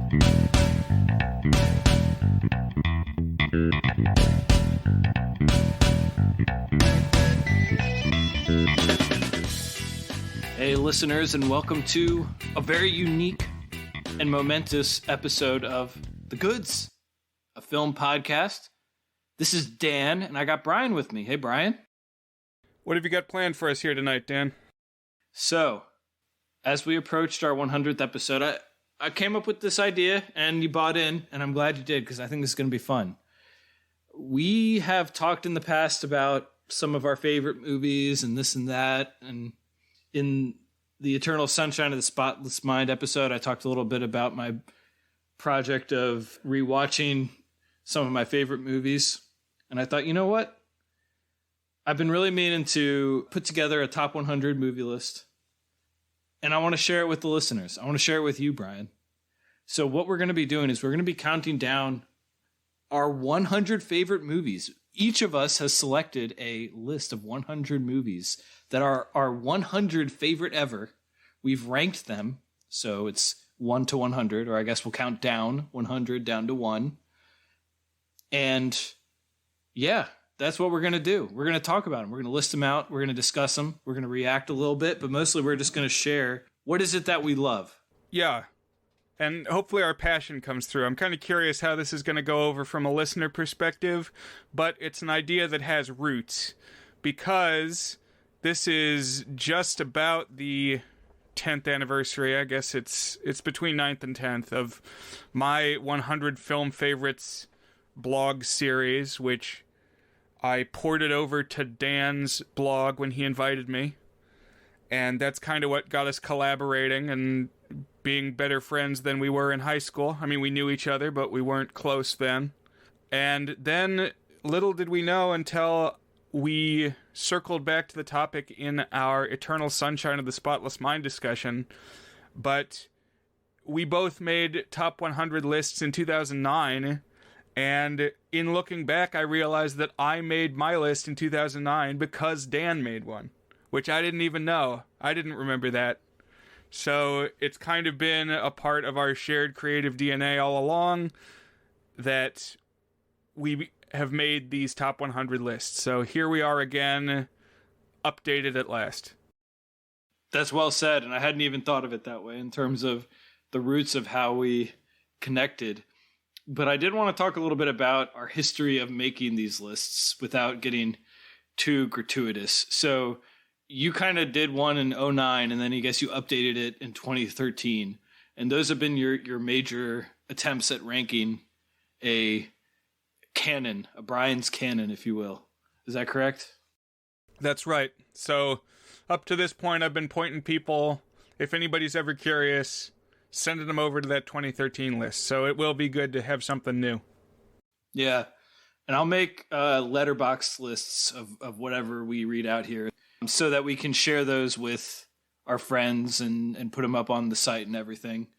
Hey, listeners, and welcome to a very unique and momentous episode of The Goods, a film podcast. This is Dan, and I got Brian with me. Hey, Brian. What have you got planned for us here tonight, Dan? So, as we approached our 100th episode, I came up with this idea, and you bought in, and I'm glad you did, because I think this is going to be fun. We have talked in the past about some of our favorite movies and this and that, and in the Eternal Sunshine of the Spotless Mind episode, I talked a little bit about my project of rewatching some of my favorite movies. And I thought, you know what? I've been really meaning to put together a top 100 movie list. And I want to share it with the listeners. I want to share it with you, Brian. So what we're going to be doing is we're going to be counting down our 100 favorite movies. Each of us has selected a list of 100 movies that are our 100 favorite ever. We've ranked them, so it's 1 to 100, or I guess we'll count down 100 down to 1. And yeah, that's what we're going to do. We're going to talk about them. We're going to list them out. We're going to discuss them. We're going to react a little bit, but mostly we're just going to share what is it that we love. Yeah, and hopefully our passion comes through. I'm kind of curious how this is going to go over from a listener perspective, but it's an idea that has roots because this is just about the 10th anniversary. I guess it's between 9th and 10th of my 100 film favorites blog series, which I ported over to Dan's blog when he invited me. And that's kind of what got us collaborating and being better friends than we were in high school. I mean, we knew each other, but we weren't close then. And then little did we know until we circled back to the topic in our Eternal Sunshine of the Spotless Mind discussion, but we both made top 100 lists in 2009, and in looking back, I realized that I made my list in 2009 because Dan made one, which I didn't even know. I didn't remember that. So it's kind of been a part of our shared creative DNA all along that we have made these top 100 lists. So here we are again, updated at last. That's well said, and I hadn't even thought of it that way in terms of the roots of how we connected. But I did want to talk a little bit about our history of making these lists without getting too gratuitous. So you kind of did one in 2009, and then I guess you updated it in 2013. And those have been your major attempts at ranking a canon, a Brian's canon, if you will. Is that correct? That's right. So up to this point, I've been pointing people, if anybody's ever curious, sending them over to that 2013 list. So it will be good to have something new. Yeah. And I'll make letterbox lists of whatever we read out here so that we can share those with our friends and put them up on the site and everything.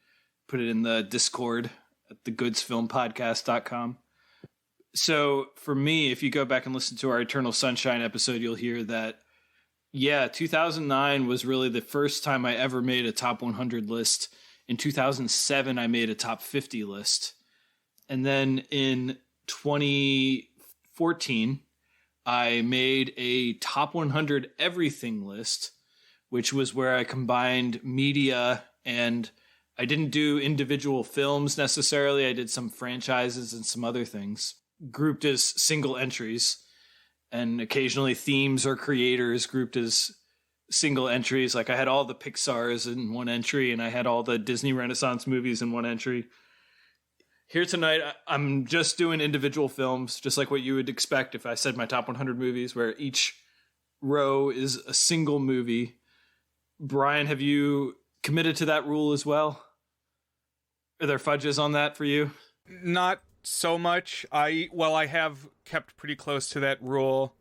Put it in the Discord at thegoodsfilmpodcast.com. So for me, if you go back and listen to our Eternal Sunshine episode, you'll hear that, yeah, 2009 was really the first time I ever made a top 100 list. In 2007, I made a top 50 list. And then in 2014, I made a top 100 everything list, which was where I combined media, and I didn't do individual films necessarily. I did some franchises and some other things grouped as single entries, and occasionally themes or creators grouped as single entries. Like I had all the Pixars in one entry, and I had all the Disney Renaissance movies in one entry. Here tonight, I'm just doing individual films, just like what you would expect if I said my top 100 movies, where each row is a single movie. Brian, have you committed to that rule as well? Are there fudges on that for you? Not so much. I have kept pretty close to that rule.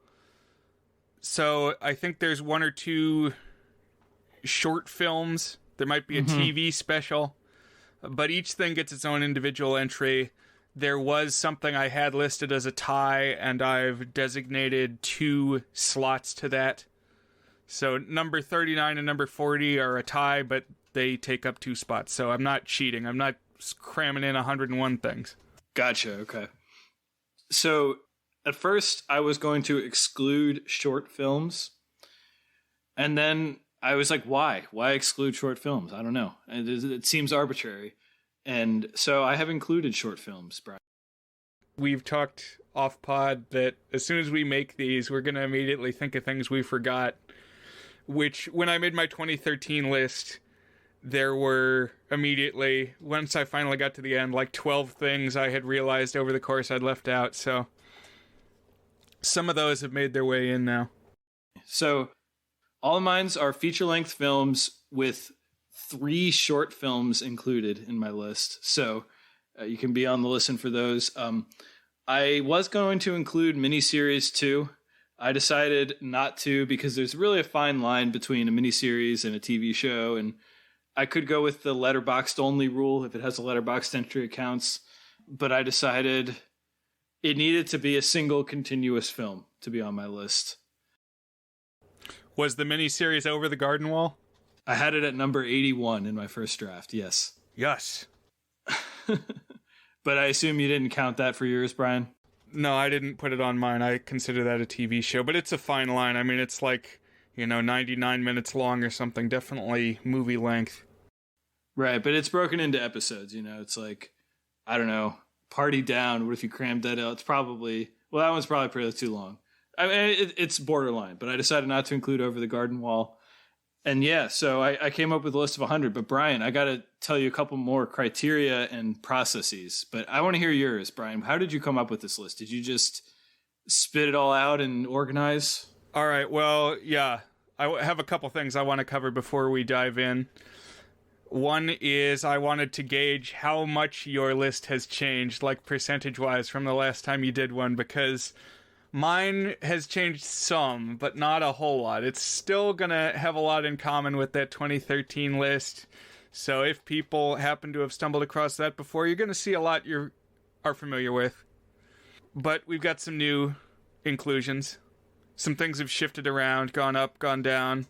So I think there's one or two short films. There might be a TV special, but each thing gets its own individual entry. There was something I had listed as a tie, and I've designated 2 slots to that. So number 39 and number 40 are a tie, but they take up 2 spots. So I'm not cheating. I'm not cramming in 101 things. Gotcha. Okay. So at first I was going to exclude short films. And then I was like, why? Why exclude short films? I don't know. It seems arbitrary. And so I have included short films, Brian. We've talked off pod that as soon as we make these, we're going to immediately think of things we forgot. Which, when I made my 2013 list, there were immediately, once I finally got to the end, like 12 things I had realized over the course I'd left out. So some of those have made their way in now. So all of mine are feature-length films with 3 short films included in my list. So you can be on the listen for those. I was going to include miniseries too. I decided not to because there's really a fine line between a miniseries and a TV show. And I could go with the letterboxed only rule if it has a letterboxed entry accounts. But I decided it needed to be a single continuous film to be on my list. Was the miniseries Over the Garden Wall? I had it at number 81 in my first draft, yes. Yes. But I assume you didn't count that for yours, Brian? No, I didn't put it on mine. I consider that a TV show, but it's a fine line. I mean, it's like, 99 minutes long or something. Definitely movie length. Right, but it's broken into episodes, It's like, I don't know, Party Down. What if you crammed that out? It's probably, well, that one's probably pretty too long. I mean, it's borderline, but I decided not to include Over the Garden Wall. And yeah, so I came up with a list of 100. But Brian, I got to tell you a couple more criteria and processes. But I want to hear yours, Brian. How did you come up with this list? Did you just spit it all out and organize? All right, well, yeah. I have a couple things I want to cover before we dive in. One is I wanted to gauge how much your list has changed, like percentage-wise, from the last time you did one, because mine has changed some, but not a whole lot. It's still going to have a lot in common with that 2013 list. So if people happen to have stumbled across that before, you're going to see a lot you are familiar with. But we've got some new inclusions. Some things have shifted around, gone up, gone down.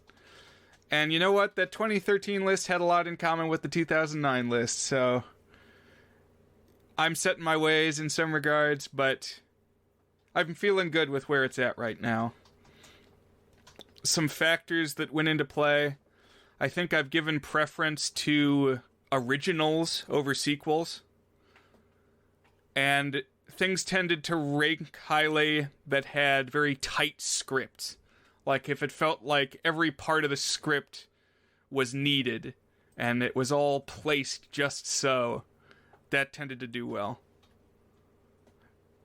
And you know what? That 2013 list had a lot in common with the 2009 list. So I'm set in my ways in some regards, but I'm feeling good with where it's at right now. Some factors that went into play. I think I've given preference to originals over sequels. And things tended to rank highly that had very tight scripts. Like if it felt like every part of the script was needed and it was all placed just so, that tended to do well.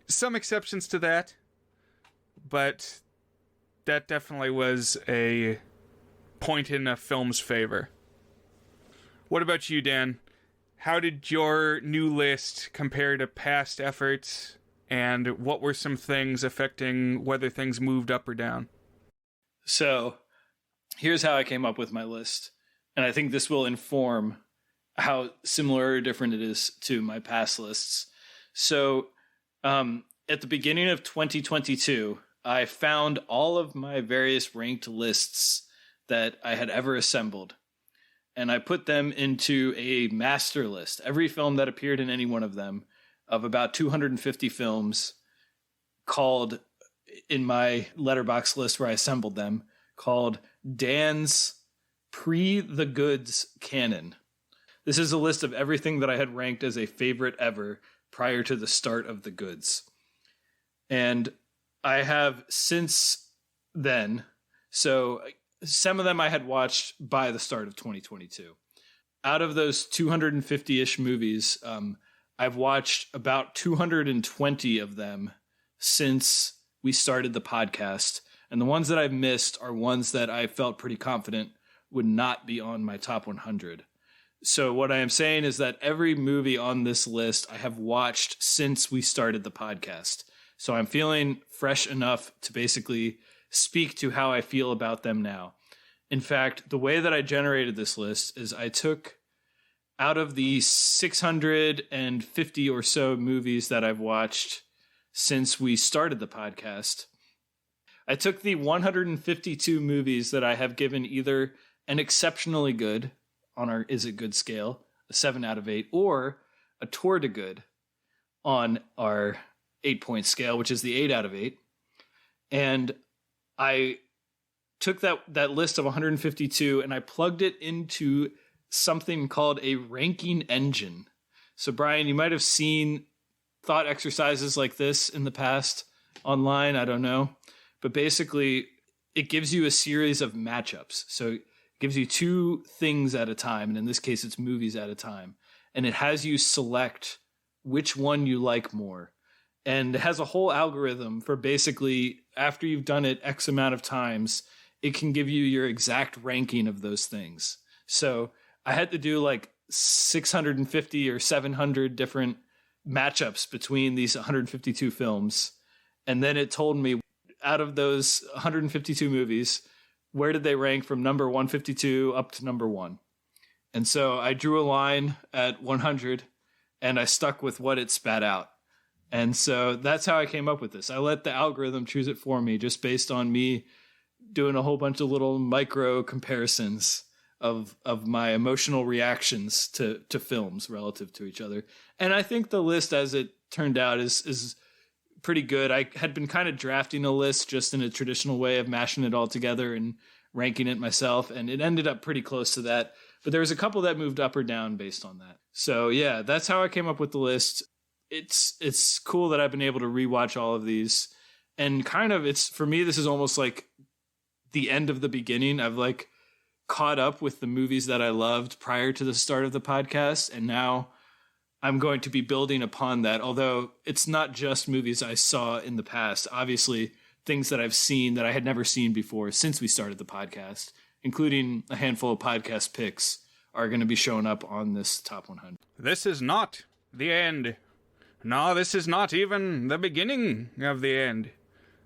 Some exceptions to that, but that definitely was a point in a film's favor. What about you, Dan? How did your new list compare to past efforts, and what were some things affecting whether things moved up or down? So here's how I came up with my list, and I think this will inform how similar or different it is to my past lists. So at the beginning of 2022, I found all of my various ranked lists that I had ever assembled, and I put them into a master list. Every film that appeared in any one of them, of about 250 films, called, in my letterbox list where I assembled them, called Dan's Pre-the Goods Canon. This is a list of everything that I had ranked as a favorite ever prior to the start of the goods. And I have since then, so some of them I had watched by the start of 2022. Out of those 250-ish movies, I've watched about 220 of them since we started the podcast. And the ones that I've missed are ones that I felt pretty confident would not be on my top 100. So what I am saying is that every movie on this list I have watched since we started the podcast. So I'm feeling fresh enough to basically speak to how I feel about them now. In fact, the way that I generated this list is I took out of the 650 or so movies that I've watched since we started the podcast, I took the 152 movies that I have given either an exceptionally good on our Is It Good scale, a 7 out of 8, or a tour de good on our 8-point scale, which is the 8 out of 8. And I took that list of 152 and I plugged it into something called a ranking engine. So Brian, you might have seen thought exercises like this in the past online. I don't know. But basically, it gives you a series of matchups. So it gives you 2 things at a time. And in this case, it's movies at a time. And it has you select which one you like more. And it has a whole algorithm for basically, after you've done it X amount of times, it can give you your exact ranking of those things. So I had to do like 650 or 700 different matchups between these 152 films. And then it told me, out of those 152 movies, where did they rank from number 152 up to number 1? And so I drew a line at 100 and I stuck with what it spat out. And so that's how I came up with this. I let the algorithm choose it for me just based on me doing a whole bunch of little micro comparisons of my emotional reactions to films relative to each other. And I think the list, as it turned out, is pretty good. I had been kind of drafting a list just in a traditional way of mashing it all together and ranking it myself, and it ended up pretty close to that. But there was a couple that moved up or down based on that. So yeah, that's how I came up with the list. It's cool that I've been able to rewatch all of these, and kind of it's, for me, this is almost like the end of the beginning. I've like caught up with the movies that I loved prior to the start of the podcast, and now I'm going to be building upon that, although it's not just movies I saw in the past. Obviously, things that I've seen that I had never seen before since we started the podcast, including a handful of podcast picks, are going to be showing up on this top 100. This is not the end. No, this is not even the beginning of the end,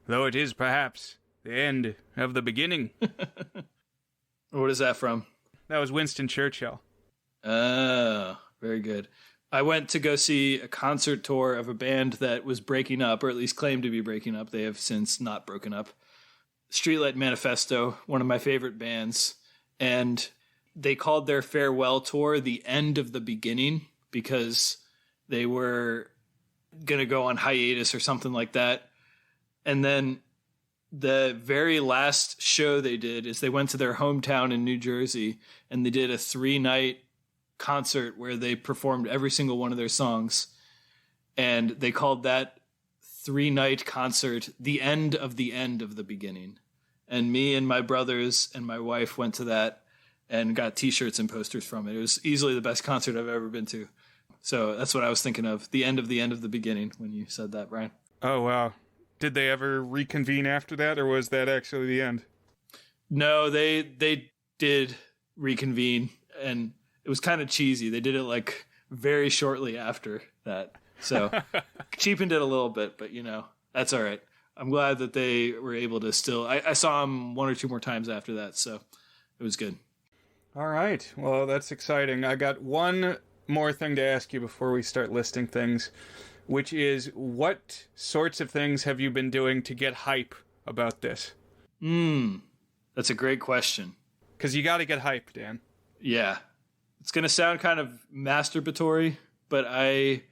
though it is perhaps the end of the beginning. What is that from? That was Winston Churchill. Oh, very good. I went to go see a concert tour of a band that was breaking up, or at least claimed to be breaking up. They have since not broken up. Streetlight Manifesto, one of my favorite bands. And they called their farewell tour the end of the beginning because they were going to go on hiatus or something like that. And then the very last show they did is they went to their hometown in New Jersey and they did a 3-night concert where they performed every single one of their songs, and they called that 3-night concert the end of the beginning. And me and my brothers and my wife went to that and got t-shirts and posters from it. It was easily the best concert I've ever been to. So that's what I was thinking of, the end of the beginning, when you said that, Brian. Oh, wow. Did they ever reconvene after that, or was that actually the end? No, they did reconvene, and it was kind of cheesy. They did it like very shortly after that. So cheapened it a little bit, but that's all right. I'm glad that they were able to still, I saw them 1 or 2 more times after that. So it was good. All right. Well, that's exciting. I got one more thing to ask you before we start listing things, which is, what sorts of things have you been doing to get hype about this? That's a great question. Because you got to get hype, Dan. Yeah. It's going to sound kind of masturbatory, but I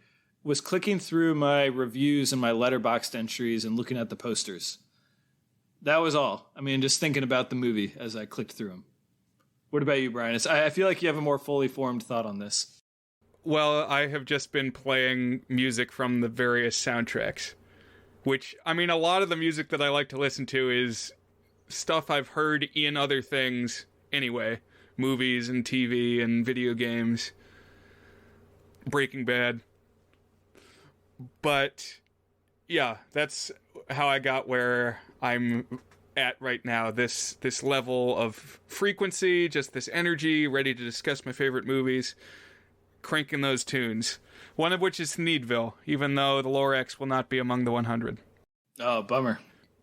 was clicking through my reviews and my Letterboxd entries and looking at the posters. That was all. I mean, just thinking about the movie as I clicked through them. What about you, Brian? I feel like you have a more fully formed thought on this. Well, I have just been playing music from the various soundtracks, which, I mean, a lot of the music that I like to listen to is stuff I've heard in other things anyway. Movies and TV and video games. Breaking Bad. But, yeah, that's how I got where I'm at right now. This level of frequency, just this energy, ready to discuss my favorite movies. Cranking those tunes. One of which is Thneedville, even though the Lorax will not be among the 100. Oh, bummer.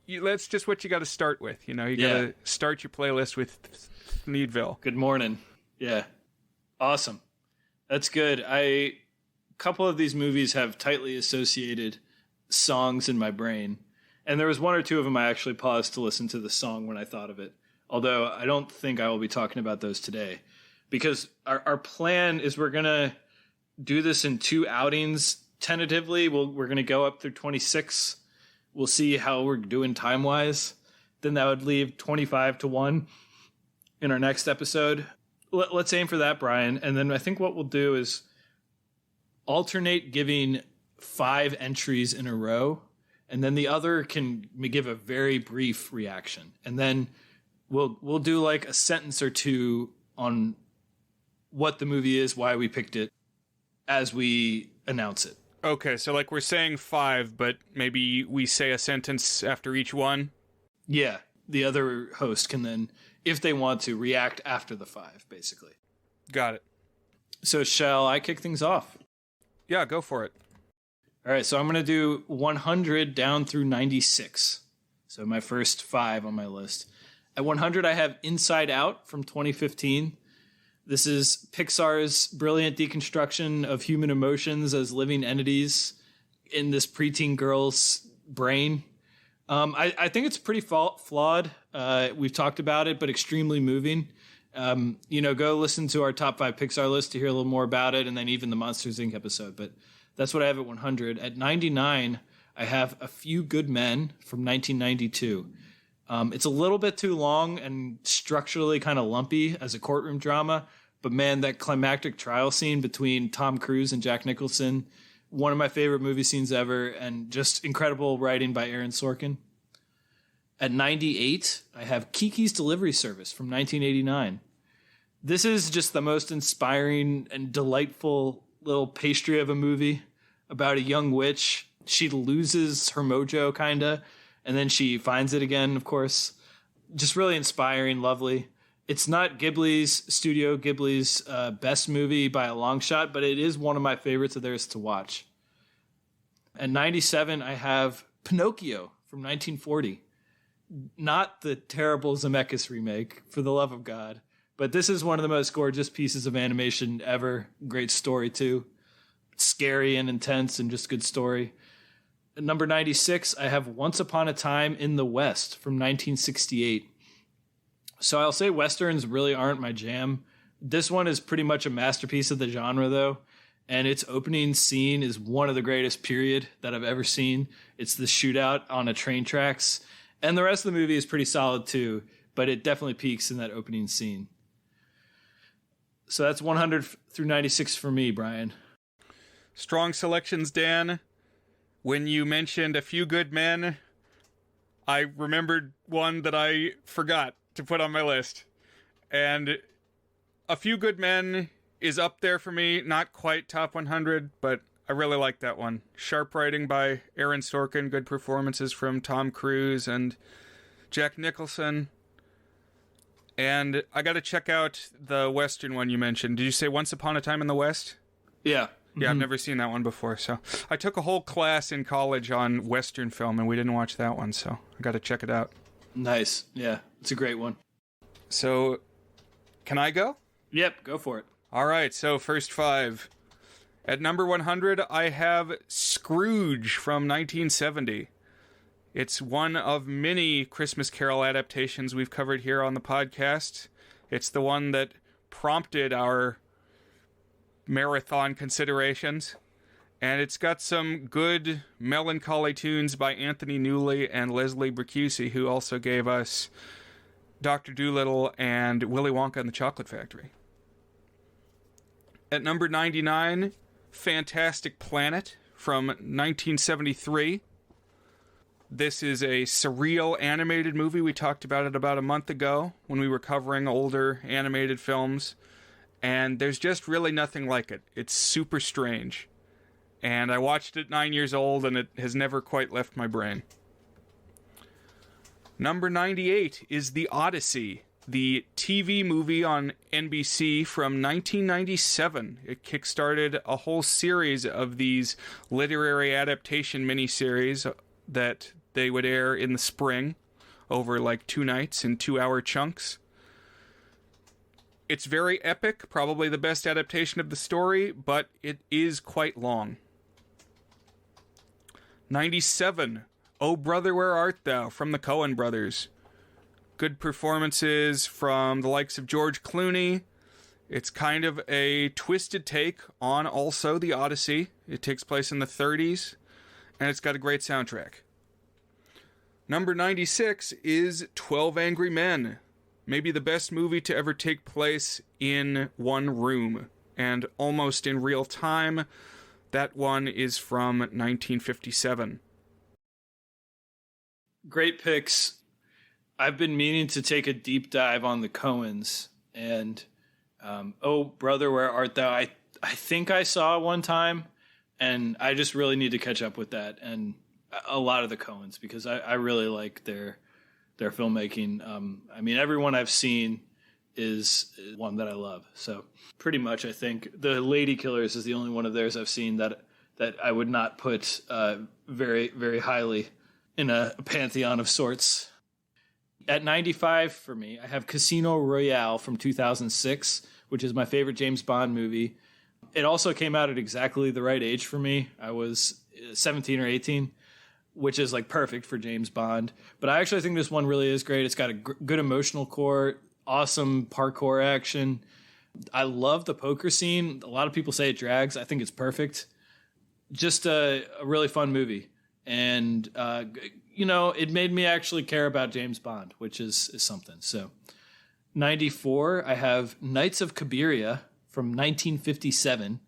That's just what you got to start with. You got to start your playlist with Thneedville. Good morning. Yeah. Awesome. That's good. A couple of these movies have tightly associated songs in my brain. And there was 1 or 2 of them I actually paused to listen to the song when I thought of it. Although I don't think I will be talking about those today. Because our plan is we're going to do this in 2 outings tentatively. We're going to go up through 26. We'll see how we're doing time-wise. Then that would leave 25-1 in our next episode. Let's aim for that, Brian. And then I think what we'll do is alternate giving 5 entries in a row, and then the other can give a very brief reaction. And then we'll do like a sentence or two on what the movie is, why we picked it, as we announce it. Okay, so like we're saying 5, but maybe we say a sentence after each one? Yeah, the other host can then, if they want to, react after the 5, basically. Got it. So shall I kick things off? Yeah, go for it. All right, so I'm going to do 100 down through 96. So my first 5 on my list. At 100, I have Inside Out from 2015. This is Pixar's brilliant deconstruction of human emotions as living entities in this preteen girl's brain. I think it's pretty flawed. We've talked about it, but extremely moving. Go listen to our top 5 Pixar list to hear a little more about it, and then even the Monsters, Inc. episode. But that's what I have at 100. At 99, I have A Few Good Men from 1992. It's a little bit too long and structurally kind of lumpy as a courtroom drama, but man, that climactic trial scene between Tom Cruise and Jack Nicholson, one of my favorite movie scenes ever, and just incredible writing by Aaron Sorkin. At 98, I have Kiki's Delivery Service from 1989. This is just the most inspiring and delightful little pastry of a movie about a young witch. She loses her mojo, kinda, and then she finds it again, of course. Just really inspiring, lovely. It's not Studio Ghibli's best movie by a long shot, but it is one of my favorites of theirs to watch. At 97, I have Pinocchio from 1940. Not the terrible Zemeckis remake, for the love of God, but this is one of the most gorgeous pieces of animation ever. Great story, too. Scary and intense and just good story. At number 96, I have Once Upon a Time in the West from 1968. So I'll say Westerns really aren't my jam. This one is pretty much a masterpiece of the genre, though. And its opening scene is one of the greatest, period, that I've ever seen. It's the shootout on a train tracks. And the rest of the movie is pretty solid, too. But it definitely peaks in that opening scene. So that's 100 through 96 for me, Brian. Strong selections, Dan. When you mentioned A Few Good Men, I remembered one that I forgot to put on my list. And A Few Good Men is up there for me. Not quite top 100, but I really like that one. Sharp writing by Aaron Sorkin. Good performances from Tom Cruise and Jack Nicholson. And I got to check out the Western one you mentioned. Did you say Once Upon a Time in the West? Yeah. Yeah, I've never seen that one before. So I took a whole class in college on Western film, and we didn't watch that one. So I got to check it out. Nice. Yeah, it's a great one. So can I go? Yep, go for it. All right, so first 5. At number 100, I have Scrooge from 1970. It's one of many Christmas Carol adaptations we've covered here on the podcast. It's the one that prompted our marathon considerations. And it's got some good melancholy tunes by Anthony Newley and Leslie Bricusse, who also gave us Dr. Dolittle and Willy Wonka and the Chocolate Factory. At number 99, Fantastic Planet from 1973. This is a surreal animated movie. We talked about it about a month ago when we were covering older animated films. And there's just really nothing like it. It's super strange. And I watched it 9 years old, and it has never quite left my brain. Number 98 is The Odyssey, the TV movie on NBC from 1997. It kickstarted a whole series of these literary adaptation miniseries that they would air in the spring over like 2 nights in 2-hour chunks. It's very epic, probably the best adaptation of the story, but it is quite long. 97, Oh Brother, Where Art Thou, from the Coen brothers. Good performances from the likes of George Clooney It's kind of a twisted take on also the Odyssey. It takes place in the 30s, and it's got a great soundtrack. Number 96 is 12 Angry Men. Maybe the best movie to ever take place in one room, and almost in real time. That one is from 1957. Great picks. I've been meaning to take a deep dive on the Coens, and Oh Brother, Where Art Thou? I think I saw one time, and I just really need to catch up with that and a lot of the Coens, because I really like their filmmaking. I mean, everyone I've seen is one that I love. So pretty much, I think The Lady Killers is the only one of theirs I've seen that I would not put very, very highly in a pantheon of sorts. At 95 for me, I have Casino Royale from 2006, which is my favorite James Bond movie. It also came out at exactly the right age for me. I was 17 or 18, which is like perfect for James Bond. But I actually think this one really is great. It's got a good emotional core, awesome parkour action. I love the poker scene. A lot of people say it drags. I think it's perfect. Just a really fun movie. And, it made me actually care about James Bond, which is something. So 94, I have Knights of Cabiria from 1957.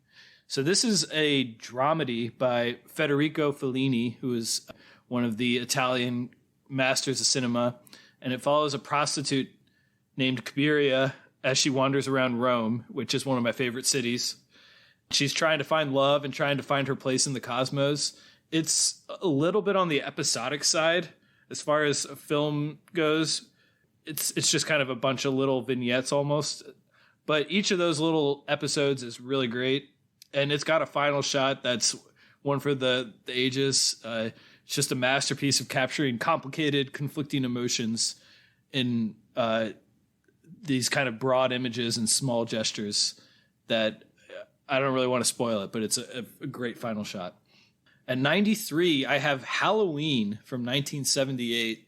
So this is a dramedy by Federico Fellini, who is one of the Italian masters of cinema. And it follows a prostitute named Cabiria as she wanders around Rome, which is one of my favorite cities. She's trying to find love and trying to find her place in the cosmos. It's a little bit on the episodic side as far as a film goes. It's just kind of a bunch of little vignettes almost. But each of those little episodes is really great. And it's got a final shot that's one for the ages. It's just a masterpiece of capturing complicated, conflicting emotions in these kind of broad images and small gestures that I don't really want to spoil it, but it's a great final shot. At 93, I have Halloween from 1978.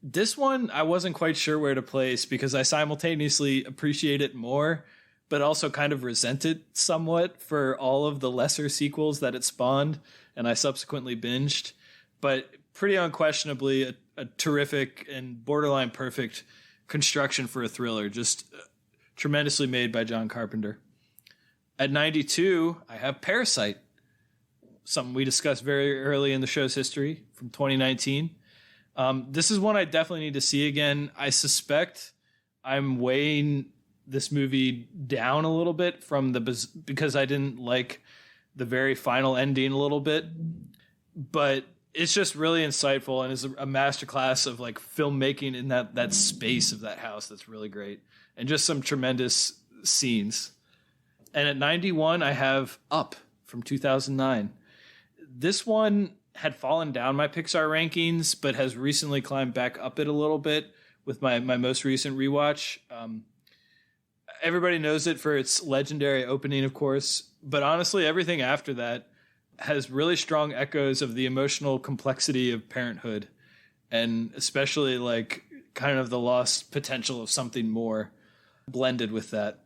This one, I wasn't quite sure where to place because I simultaneously appreciate it more, but also kind of resent it somewhat for all of the lesser sequels that it spawned, and I subsequently binged. But pretty unquestionably a terrific and borderline perfect construction for a thriller, just tremendously made by John Carpenter. At 92, I have Parasite, something we discussed very early in the show's history from 2019. This is one I definitely need to see again. I suspect I'm weighing this movie down a little bit because I didn't like the very final ending a little bit, but it's just really insightful and is a masterclass of like filmmaking in that space of that house. That's really great. And just some tremendous scenes. And at 91, I have Up from 2009. This one had fallen down my Pixar rankings, but has recently climbed back up it a little bit with my most recent rewatch. Everybody knows it for its legendary opening, of course, but honestly, everything after that has really strong echoes of the emotional complexity of parenthood, and especially like kind of the lost potential of something more blended with that.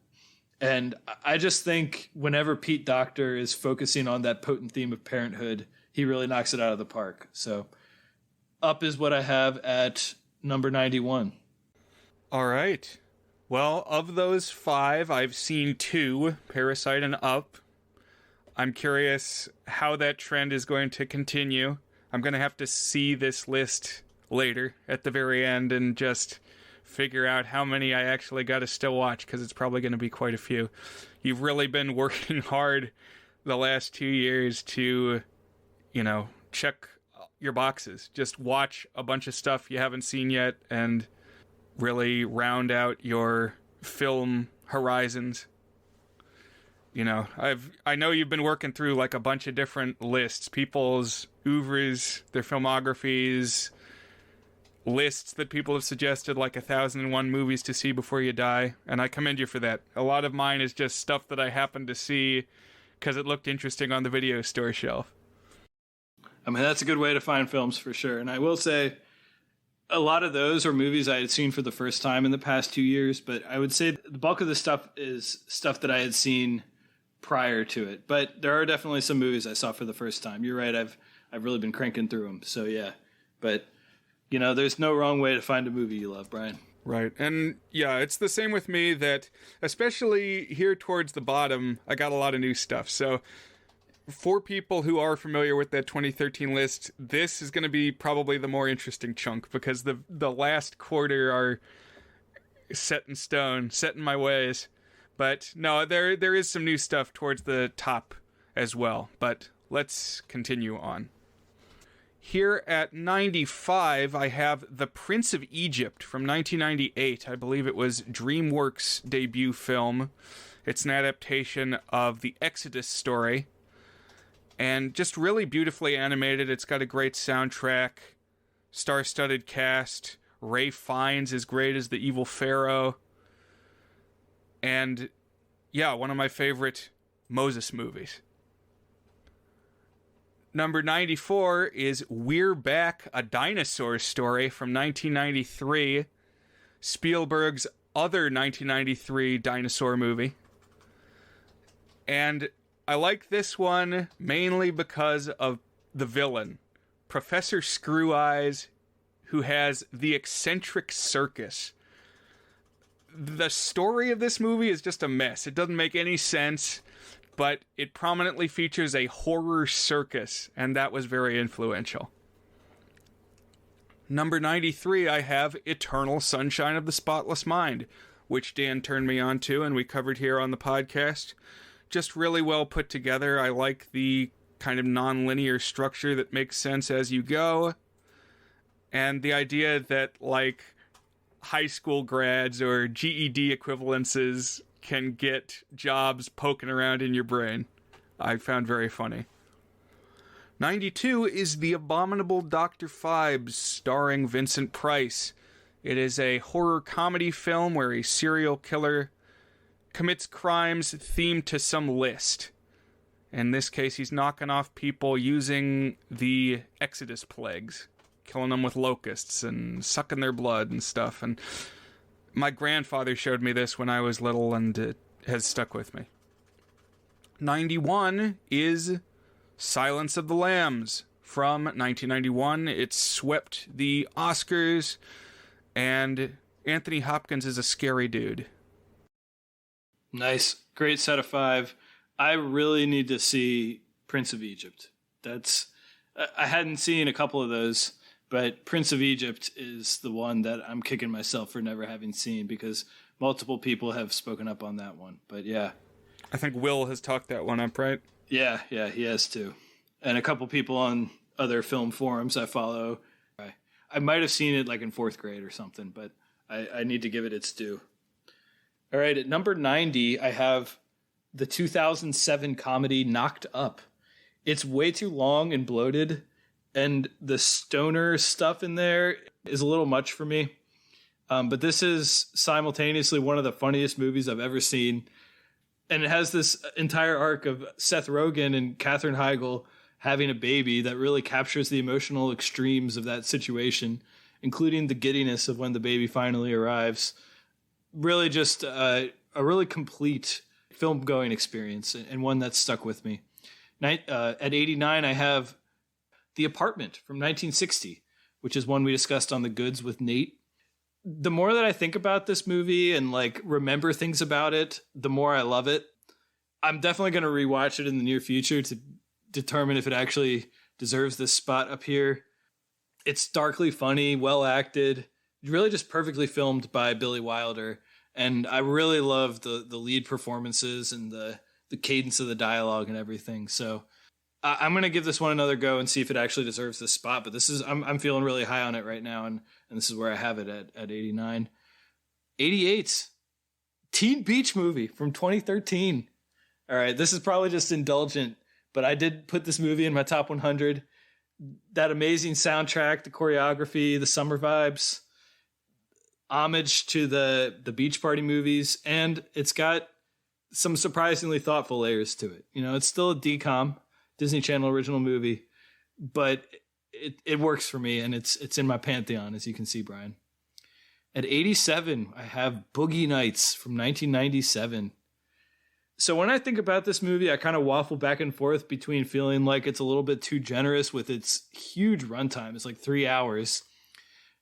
And I just think whenever Pete Docter is focusing on that potent theme of parenthood, he really knocks it out of the park. So Up is what I have at number 91. All right. Well, of those 5, I've seen 2, Parasite and Up. I'm curious how that trend is going to continue. I'm going to have to see this list later at the very end and just figure out how many I actually got to still watch, because it's probably going to be quite a few. You've really been working hard the last 2 years to, check your boxes. Just watch a bunch of stuff you haven't seen yet and really round out your film horizons. I know you've been working through like a bunch of different lists, people's oeuvres, their filmographies, lists that people have suggested, like 1,001 movies to see before you die, and I commend you for that. A lot of mine is just stuff that I happened to see because it looked interesting on the video store shelf. I mean, that's a good way to find films for sure. And I will say, a lot of those are movies I had seen for the first time in the past 2 years, but I would say the bulk of the stuff is stuff that I had seen prior to it. But there are definitely some movies I saw for the first time. You're right. I've really been cranking through them. So yeah, but there's no wrong way to find a movie you love, Brian. Right. And yeah, it's the same with me that especially here towards the bottom, I got a lot of new stuff. So for people who are familiar with that 2013 list, this is going to be probably the more interesting chunk because the last quarter are set in stone, set in my ways. But no, there is some new stuff towards the top as well. But let's continue on. Here at 95, I have The Prince of Egypt from 1998. I believe it was DreamWorks' debut film. It's an adaptation of the Exodus story. And just really beautifully animated. It's got a great soundtrack, star-studded cast. Ray Fiennes is great as the evil pharaoh. And yeah, one of my favorite Moses movies. Number 94 is We're Back, a Dinosaur Story from 1993. Spielberg's other 1993 dinosaur movie. And I like this one mainly because of the villain, Professor Screw Eyes, who has the eccentric circus. The story of this movie is just a mess. It doesn't make any sense, but it prominently features a horror circus, and that was very influential. Number 93, I have Eternal Sunshine of the Spotless Mind, which Dan turned me on to, and we covered here on the podcast. Just really well put together. I like the kind of non-linear structure that makes sense as you go. And the idea that, like, high school grads or GED equivalences can get jobs poking around in your brain, I found very funny. 92 is The Abominable Dr. Phibes, starring Vincent Price. It is a horror comedy film where a serial killer commits crimes themed to some list. In this case, he's knocking off people using the Exodus plagues, killing them with locusts and sucking their blood and stuff. And my grandfather showed me this when I was little, and it has stuck with me. 91 is Silence of the Lambs from 1991. It swept the Oscars, and Anthony Hopkins is a scary dude. Nice. Great set of 5. I really need to see Prince of Egypt. I hadn't seen a couple of those, but Prince of Egypt is the one that I'm kicking myself for never having seen because multiple people have spoken up on that one. But yeah. I think Will has talked that one up, right? Yeah, he has too. And a couple people on other film forums I follow. I might have seen it like in 4th grade or something, but I need to give it its due. All right, at number 90, I have the 2007 comedy Knocked Up. It's way too long and bloated, and the stoner stuff in there is a little much for me. But this is simultaneously one of the funniest movies I've ever seen. And it has this entire arc of Seth Rogen and Katherine Heigl having a baby that really captures the emotional extremes of that situation, including the giddiness of when the baby finally arrives. Really just a really complete film-going experience and one that stuck with me. At 89, I have The Apartment from 1960, which is one we discussed on The Goods with Nate. The more that I think about this movie and like remember things about it, the more I love it. I'm definitely going to rewatch it in the near future to determine if it actually deserves this spot up here. It's darkly funny, well acted, really just perfectly filmed by Billy Wilder. And I really love the lead performances and the cadence of the dialogue and everything. So I'm going to give this one another go and see if it actually deserves this spot. But I'm feeling really high on it right now. And this is where I have it at 89. 88, Teen Beach Movie from 2013. All right, this is probably just indulgent, but I did put this movie in my top 100. That amazing soundtrack, the choreography, the summer vibes, homage to the Beach Party movies, and it's got some surprisingly thoughtful layers to it. It's still a DCOM, Disney Channel original movie, but it works for me, and it's in my pantheon, as you can see, Brian. At 87, I have Boogie Nights from 1997. So when I think about this movie, I kind of waffle back and forth between feeling like it's a little bit too generous with its huge runtime. It's like 3 hours.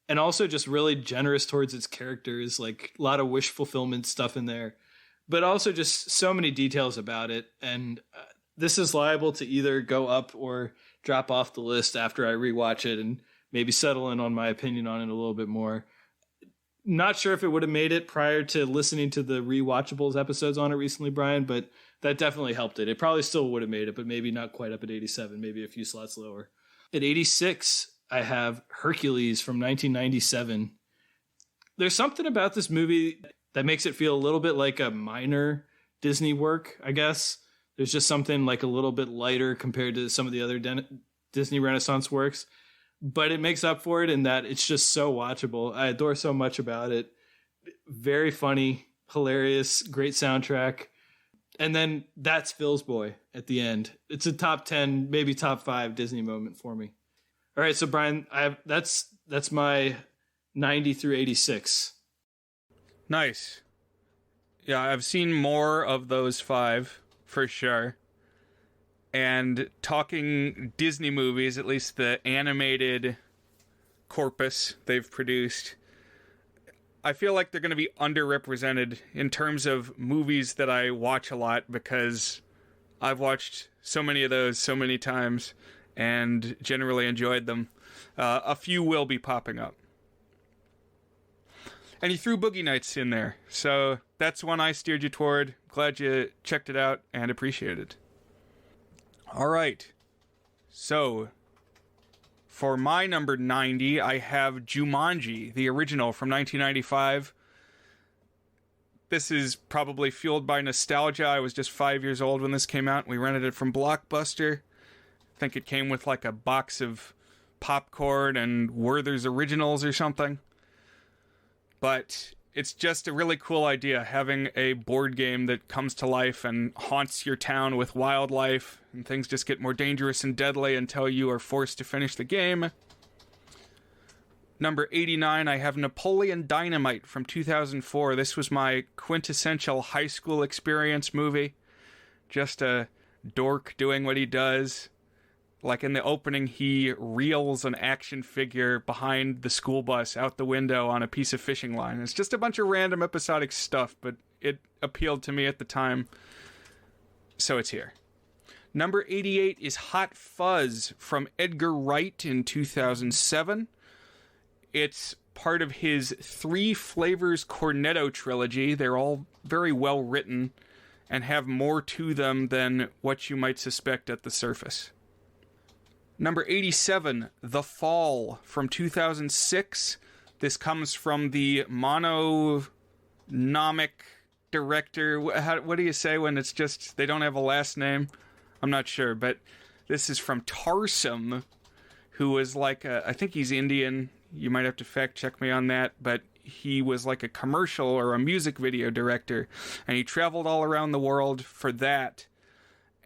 And also just really generous towards its characters, like a lot of wish fulfillment stuff in there. But also just so many details about it. And this is liable to either go up or drop off the list after I rewatch it and maybe settle in on my opinion on it a little bit more. Not sure if it would have made it prior to listening to the Rewatchables episodes on it recently, Brian, but that definitely helped it. It probably still would have made it, but maybe not quite up at 87, maybe a few slots lower. At 86, I have Hercules from 1997. There's something about this movie that makes it feel a little bit like a minor Disney work, I guess. There's just something like a little bit lighter compared to some of the other Disney Renaissance works. But it makes up for it in that it's just so watchable. I adore so much about it. Very funny, hilarious, great soundtrack. And then that's Phil's Boy at the end. It's a top 10, maybe top 5 Disney moment for me. All right, so Brian, that's my 90 through 86. Nice. Yeah, I've seen more of those 5 for sure. And talking Disney movies, at least the animated corpus they've produced, I feel like they're going to be underrepresented in terms of movies that I watch a lot, because I've watched so many of those so many times and generally enjoyed them. A few will be popping up. And you threw Boogie Nights in there, so that's one I steered you toward. Glad you checked it out and appreciated it. All right, so for my number 90, I have Jumanji, the original from 1995. This is probably fueled by nostalgia. I was just 5 years old when this came out. We rented it from Blockbuster. I think it came with like a box of popcorn and Werther's Originals or something. But it's just a really cool idea, having a board game that comes to life and haunts your town with wildlife, and things just get more dangerous and deadly until you are forced to finish the game. Number 89, I have Napoleon Dynamite from 2004. This was my quintessential high school experience movie. Just a dork doing what he does. Like in the opening, he reels an action figure behind the school bus out the window on a piece of fishing line. It's just a bunch of random episodic stuff, but it appealed to me at the time, so it's here. Number 88 is Hot Fuzz from Edgar Wright in 2007. It's part of his 3 Flavors Cornetto trilogy. They're all very well written and have more to them than what you might suspect at the surface. Number 87, The Fall from 2006. This comes from the mononomic director. What do you say when it's just, they don't have a last name? I'm not sure, but this is from Tarsum, who was like I think he's Indian. You might have to fact check me on that, but he was like a commercial or a music video director, and he traveled all around the world for that.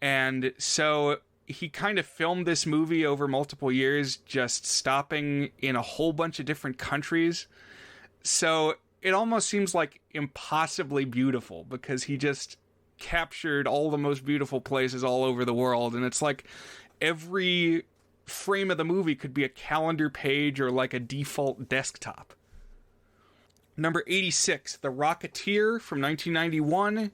And so he kind of filmed this movie over multiple years, just stopping in a whole bunch of different countries. So it almost seems like impossibly beautiful, because he just captured all the most beautiful places all over the world. And it's like every frame of the movie could be a calendar page or like a default desktop. Number 86, The Rocketeer from 1991.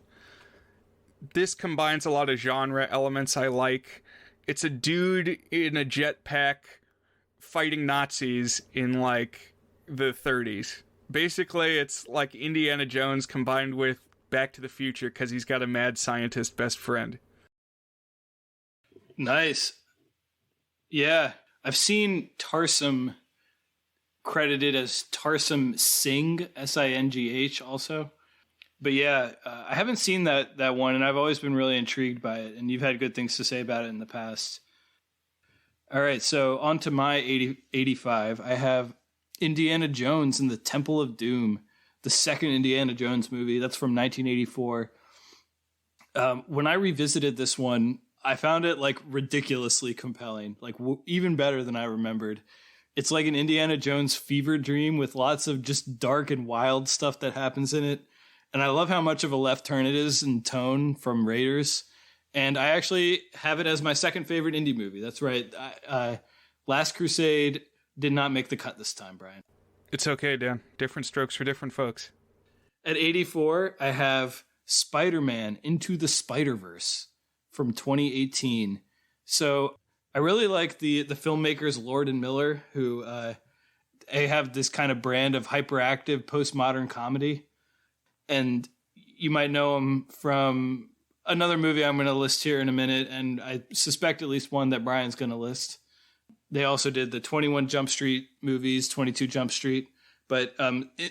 This combines a lot of genre elements I like. It's a dude in a jetpack fighting Nazis in, like, the 30s. Basically, it's like Indiana Jones combined with Back to the Future, because he's got a mad scientist best friend. Nice. Yeah, I've seen Tarsum credited as Tarsum Singh, Singh also. But yeah, I haven't seen that one, and I've always been really intrigued by it, and you've had good things to say about it in the past. All right, so on to my 85. I have Indiana Jones and the Temple of Doom, the second Indiana Jones movie. That's from 1984. When I revisited this one, I found it like ridiculously compelling, like even better than I remembered. It's like an Indiana Jones fever dream with lots of just dark and wild stuff that happens in it. And I love how much of a left turn it is in tone from Raiders. And I actually have it as my second favorite indie movie. That's right. Last Crusade did not make the cut this time, Brian. It's okay, Dan. Different strokes for different folks. At 84, I have Spider-Man Into the Spider-Verse from 2018. So I really like the filmmakers Lord and Miller, who they have this kind of brand of hyperactive postmodern comedy. And you might know them from another movie I'm going to list here in a minute, and I suspect at least one that Brian's going to list. They also did the 21 Jump Street movies, 22 Jump Street. But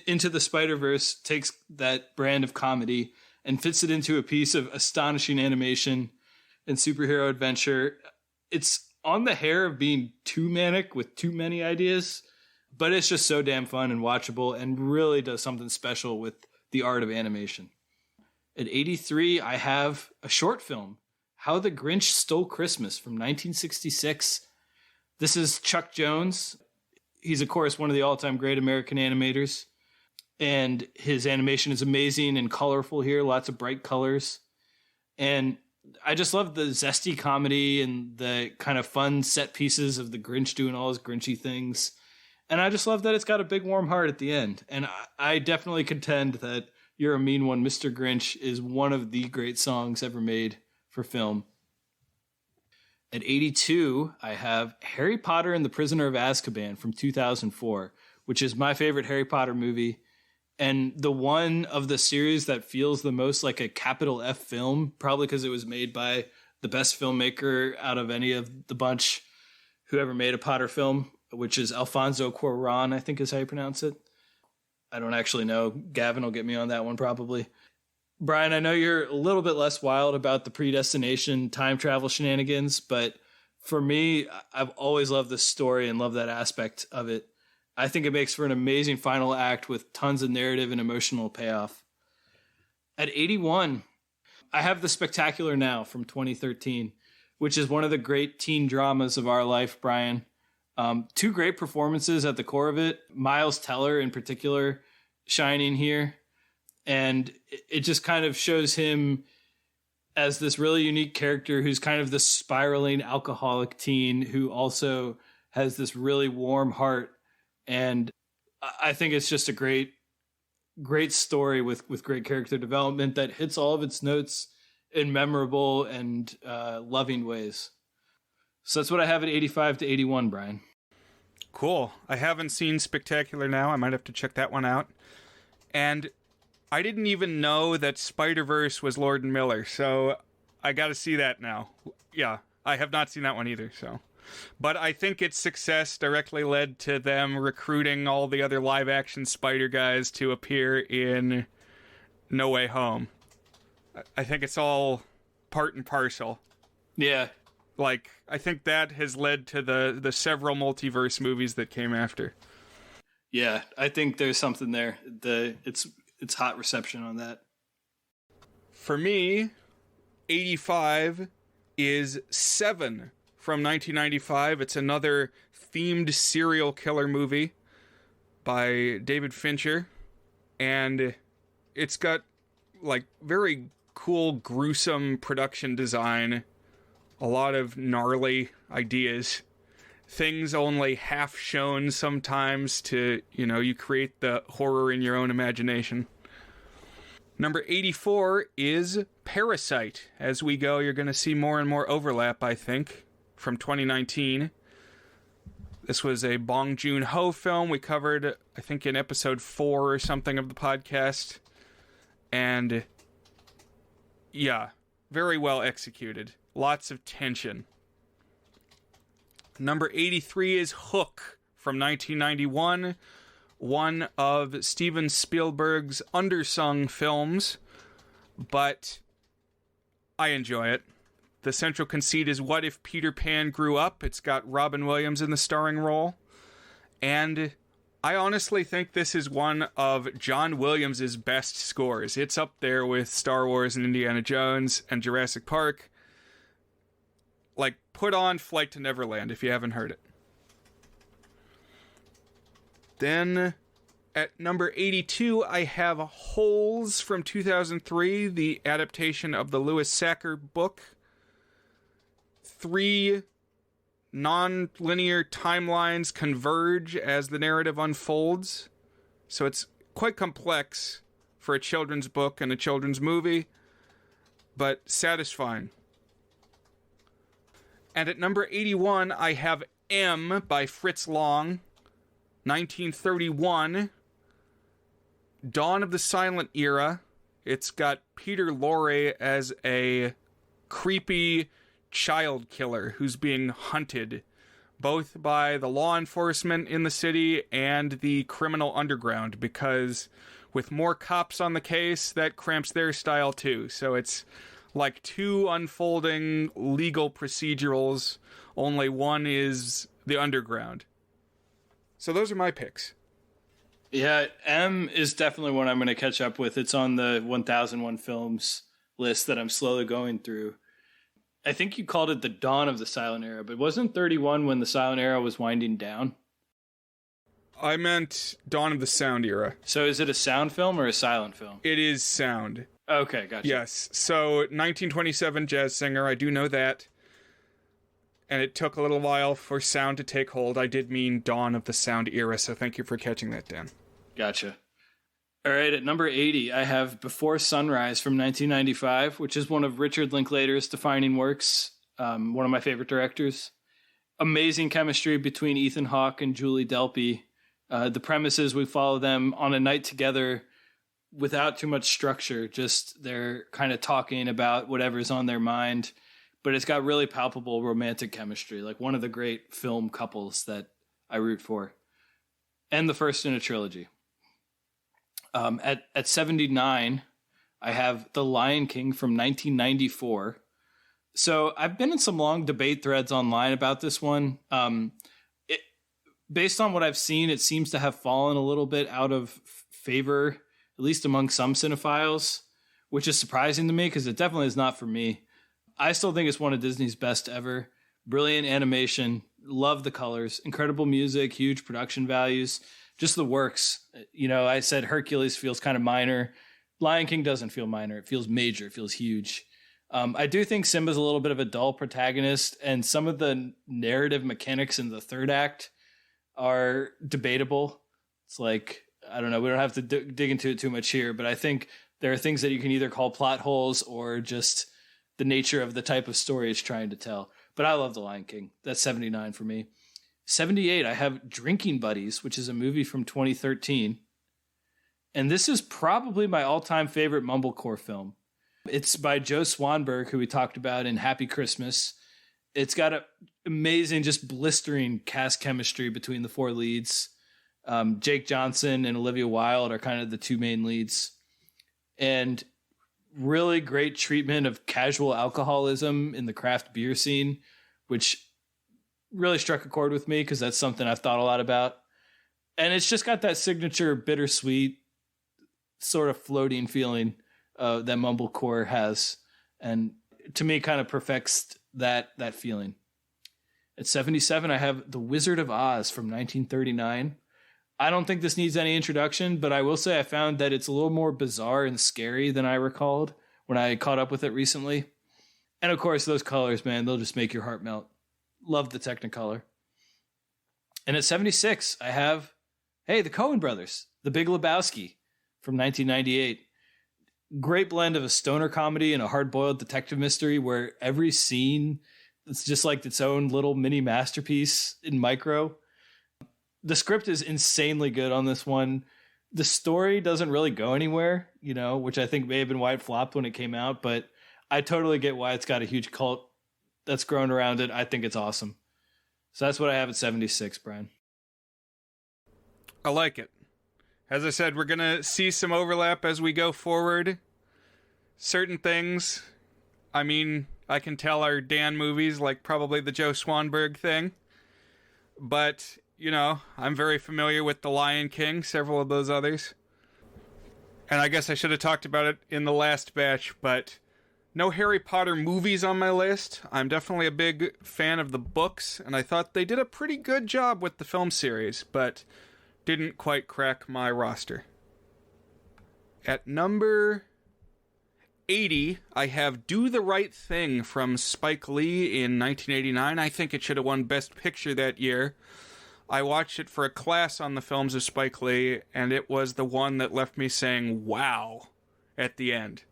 Into the Spider-Verse takes that brand of comedy and fits it into a piece of astonishing animation and superhero adventure. It's on the hair of being too manic with too many ideas, but it's just so damn fun and watchable and really does something special with the art of animation. At 83, I have a short film, How the Grinch Stole Christmas from 1966. This is Chuck Jones. He's, of course, one of the all-time great American animators. And his animation is amazing and colorful here. Lots of bright colors. And I just love the zesty comedy and the kind of fun set pieces of the Grinch doing all his Grinchy things. And I just love that it's got a big warm heart at the end. And I definitely contend that You're a Mean One, Mr. Grinch is one of the great songs ever made for film. At 82, I have Harry Potter and the Prisoner of Azkaban from 2004, which is my favorite Harry Potter movie, and the one of the series that feels the most like a capital F film, probably because it was made by the best filmmaker out of any of the bunch who ever made a Potter film, which is Alfonso Cuarón, I think is how you pronounce it. I don't actually know. Gavin will get me on that one probably. Brian, I know you're a little bit less wild about the predestination time travel shenanigans, but for me, I've always loved this story and loved that aspect of it. I think it makes for an amazing final act with tons of narrative and emotional payoff. At 81, I have The Spectacular Now from 2013, which is one of the great teen dramas of our life, Brian. Two great performances at the core of it. Miles Teller in particular shining here. And it just kind of shows him as this really unique character who's kind of this spiraling alcoholic teen who also has this really warm heart. And I think it's just a great story with great character development that hits all of its notes in memorable and loving ways. So that's what I have at 85 to 81, Brian. Cool. I haven't seen Spectacular Now. I might have to check that one out. And I didn't even know that Spider-Verse was Lord and Miller, so I got to see that now. Yeah, I have not seen that one either, so. But I think its success directly led to them recruiting all the other live-action Spider guys to appear in No Way Home. I think it's all part and parcel. Yeah. Like, I think that has led to the several multiverse movies that came after. Yeah, I think there's something there. It's hot reception on that. For me, 85 is Seven from 1995. It's another themed serial killer movie by David Fincher. And it's got, like, very cool, gruesome production design. A lot of gnarly ideas. Things only half shown sometimes to, you create the horror in your own imagination. Number 84 is Parasite. As we go, you're going to see more and more overlap, I think, from 2019. This was a Bong Joon-ho film we covered, I think, in episode 4 or something of the podcast. And, yeah, very well executed. Lots of tension. Number 83 is Hook from 1991, one of Steven Spielberg's undersung films, but I enjoy it. The central conceit is what if Peter Pan grew up? It's got Robin Williams in the starring role, and I honestly think this is one of John Williams' best scores. It's up there with Star Wars and Indiana Jones and Jurassic Park. Like, put on Flight to Neverland if you haven't heard it. Then, at number 82, I have Holes from 2003, the adaptation of the Lewis Sacker book. 3 non-linear timelines converge as the narrative unfolds. So it's quite complex for a children's book and a children's movie, but satisfying. And at number 81, I have M by Fritz Lang, 1931, Dawn of the Silent Era. It's got Peter Lorre as a creepy child killer who's being hunted both by the law enforcement in the city and the criminal underground, because with more cops on the case, that cramps their style too. So it's like 2 unfolding legal procedurals, only one is the underground. So those are my picks. Yeah, M is definitely one I'm going to catch up with. It's on the 1001 films list that I'm slowly going through. I think you called it the dawn of the silent era, but wasn't 31 when the silent era was winding down? I meant dawn of the sound era. So is it a sound film or a silent film? It is sound. Okay, gotcha. Yes. So 1927 jazz singer, I do know that. And it took a little while for sound to take hold. I did mean dawn of the sound era, so thank you for catching that, Dan. Gotcha. All right, at number 80, I have Before Sunrise from 1995, which is one of Richard Linklater's defining works, one of my favorite directors. Amazing chemistry between Ethan Hawke and Julie Delpy. The premise is we follow them on a night together without too much structure, just they're kind of talking about whatever's on their mind, but it's got really palpable romantic chemistry, like one of the great film couples that I root for. And the first in a trilogy. At 79, I have The Lion King from 1994. So I've been in some long debate threads online about this one. Based on what I've seen, it seems to have fallen a little bit out of favor, at least among some cinephiles, which is surprising to me because it definitely is not for me. I still think it's one of Disney's best ever. Brilliant animation, love the colors, incredible music, huge production values. Just the works. You know, I said Hercules feels kind of minor. Lion King doesn't feel minor. It feels major. It feels huge. I do think Simba's a little bit of a dull protagonist, and some of the narrative mechanics in the third act are debatable. It's like, I don't know, we don't have to dig into it too much here, but I think there are things that you can either call plot holes or just the nature of the type of story it's trying to tell. But I love The Lion King. That's 79 for me. 78, I have Drinking Buddies, which is a movie from 2013. And this is probably my all-time favorite mumblecore film. It's by Joe Swanberg, who we talked about in Happy Christmas. It's got an amazing, just blistering cast chemistry between the 4 leads. Jake Johnson and Olivia Wilde are kind of the 2 main leads. And really great treatment of casual alcoholism in the craft beer scene, which really struck a chord with me because that's something I've thought a lot about. And it's just got that signature bittersweet sort of floating feeling that mumblecore has. And to me, kind of perfects that feeling. At 77, I have The Wizard of Oz from 1939. I don't think this needs any introduction, but I will say I found that it's a little more bizarre and scary than I recalled when I caught up with it recently. And of course, those colors, man, they'll just make your heart melt. Love the Technicolor. And at 76, I have, the Coen Brothers, The Big Lebowski from 1998. Great blend of a stoner comedy and a hard-boiled detective mystery where every scene is just like its own little mini masterpiece in micro. The script is insanely good on this one. The story doesn't really go anywhere, which I think may have been why it flopped when it came out, but I totally get why it's got a huge cult that's grown around it. I think it's awesome. So that's what I have at 76, Brian. I like it. As I said, we're going to see some overlap as we go forward. Certain things, I can tell are Dan movies, like probably the Joe Swanberg thing. But, I'm very familiar with The Lion King, several of those others. And I guess I should have talked about it in the last batch, but No Harry Potter movies on my list. I'm definitely a big fan of the books, and I thought they did a pretty good job with the film series, but didn't quite crack my roster. At number 80, I have Do the Right Thing from Spike Lee in 1989. I think it should have won Best Picture that year. I watched it for a class on the films of Spike Lee, and it was the one that left me saying, wow, at the end.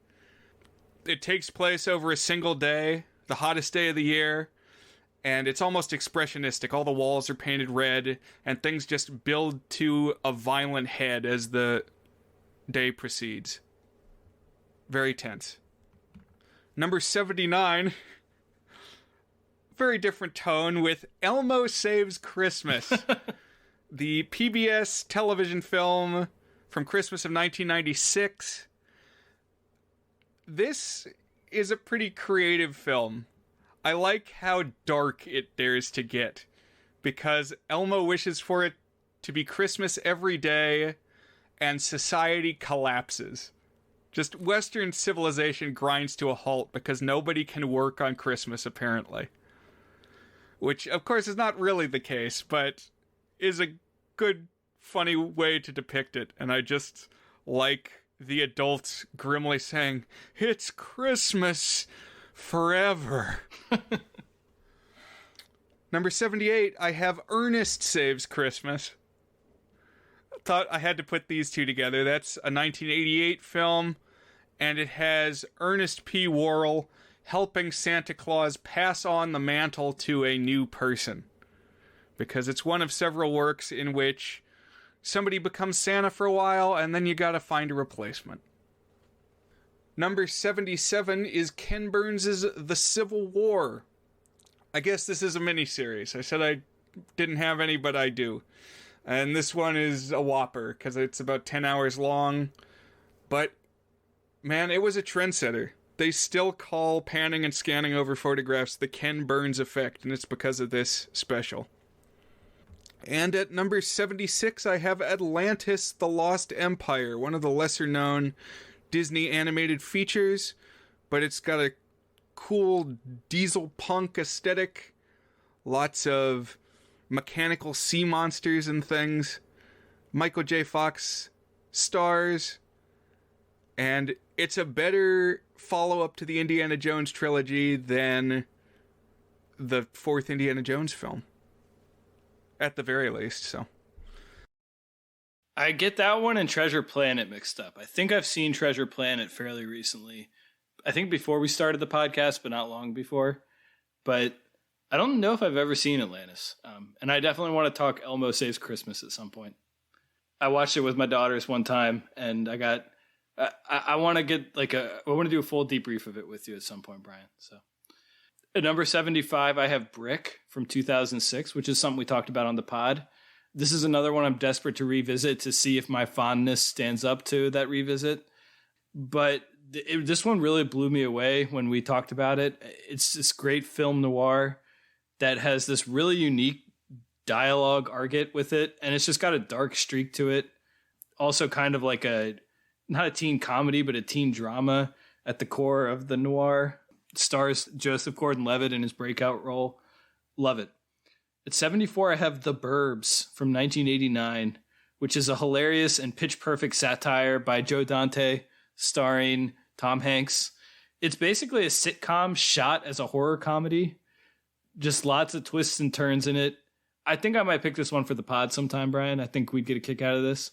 It takes place over a single day, the hottest day of the year, and it's almost expressionistic. All the walls are painted red, and things just build to a violent head as the day proceeds. Very tense. Number 79, very different tone with Elmo Saves Christmas. The PBS television film from Christmas of 1996. This is a pretty creative film. I like how dark it dares to get, because Elmo wishes for it to be Christmas every day, and society collapses. Just Western civilization grinds to a halt because nobody can work on Christmas, apparently. Which, of course, is not really the case, but is a good, funny way to depict it, and I just like the adults grimly saying, "It's Christmas forever." Number 78, I have Ernest Saves Christmas. I thought I had to put these two together. That's a 1988 film, and it has Ernest P. Worrell helping Santa Claus pass on the mantle to a new person. Because it's one of several works in which somebody becomes Santa for a while, and then you gotta find a replacement. Number 77 is Ken Burns' The Civil War. I guess this is a miniseries. I said I didn't have any, but I do. And this one is a whopper, because it's about 10 hours long. But, man, it was a trendsetter. They still call panning and scanning over photographs the Ken Burns effect, and it's because of this special. And at number 76, I have Atlantis, The Lost Empire, one of the lesser-known Disney animated features, but it's got a cool diesel punk aesthetic, lots of mechanical sea monsters and things. Michael J. Fox stars, and it's a better follow-up to the Indiana Jones trilogy than the fourth Indiana Jones film. At the very least, so. I get that one and Treasure Planet mixed up. I think I've seen Treasure Planet fairly recently. I think before we started the podcast, but not long before. But I don't know if I've ever seen Atlantis. And I definitely want to talk Elmo Saves Christmas at some point. I watched it with my daughters one time, and I want to get I want to do a full debrief of it with you at some point, Brian. So. At number 75, I have Brick from 2006, which is something we talked about on the pod. This is another one I'm desperate to revisit to see if my fondness stands up to that revisit. But this one really blew me away when we talked about it. It's this great film noir that has this really unique dialogue argot with it, and it's just got a dark streak to it. Also kind of like not a teen comedy, but a teen drama at the core of the noir. Stars Joseph Gordon-Levitt in his breakout role. Love it. At 74, I have The Burbs from 1989, which is a hilarious and pitch-perfect satire by Joe Dante, starring Tom Hanks. It's basically a sitcom shot as a horror comedy. Just lots of twists and turns in it. I think I might pick this one for the pod sometime, Brian. I think we'd get a kick out of this.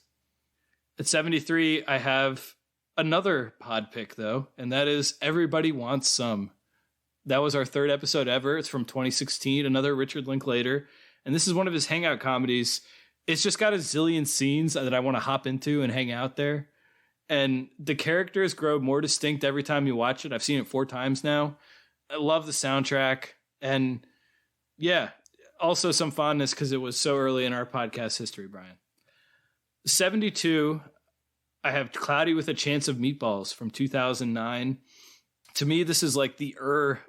At 73, I have another pod pick, though, and that is Everybody Wants Some. That was our third episode ever. It's from 2016, another Richard Linklater. And this is one of his hangout comedies. It's just got a zillion scenes that I want to hop into and hang out there. And the characters grow more distinct every time you watch it. I've seen it 4 times now. I love the soundtrack. And yeah, also some fondness because it was so early in our podcast history, Brian. 72, I have Cloudy with a Chance of Meatballs from 2009. To me, this is like the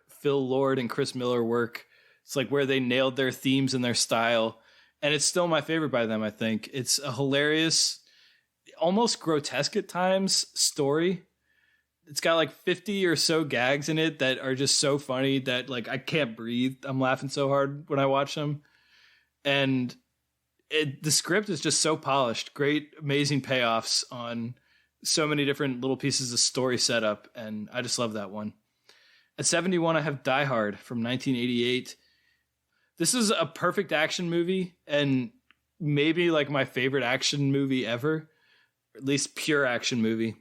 Phil Lord and Chris Miller work. It's like where they nailed their themes and their style. And it's still my favorite by them, I think. It's a hilarious, almost grotesque at times story it's got like 50 or so gags in it that are just so funny that like I can't breathe. I'm laughing so hard when I watch them. And the script is just so polished. Great, amazing payoffs on so many different little pieces of story setup. And I just love that one. At 71, I have Die Hard from 1988. This is a perfect action movie and maybe like my favorite action movie ever, or at least pure action movie.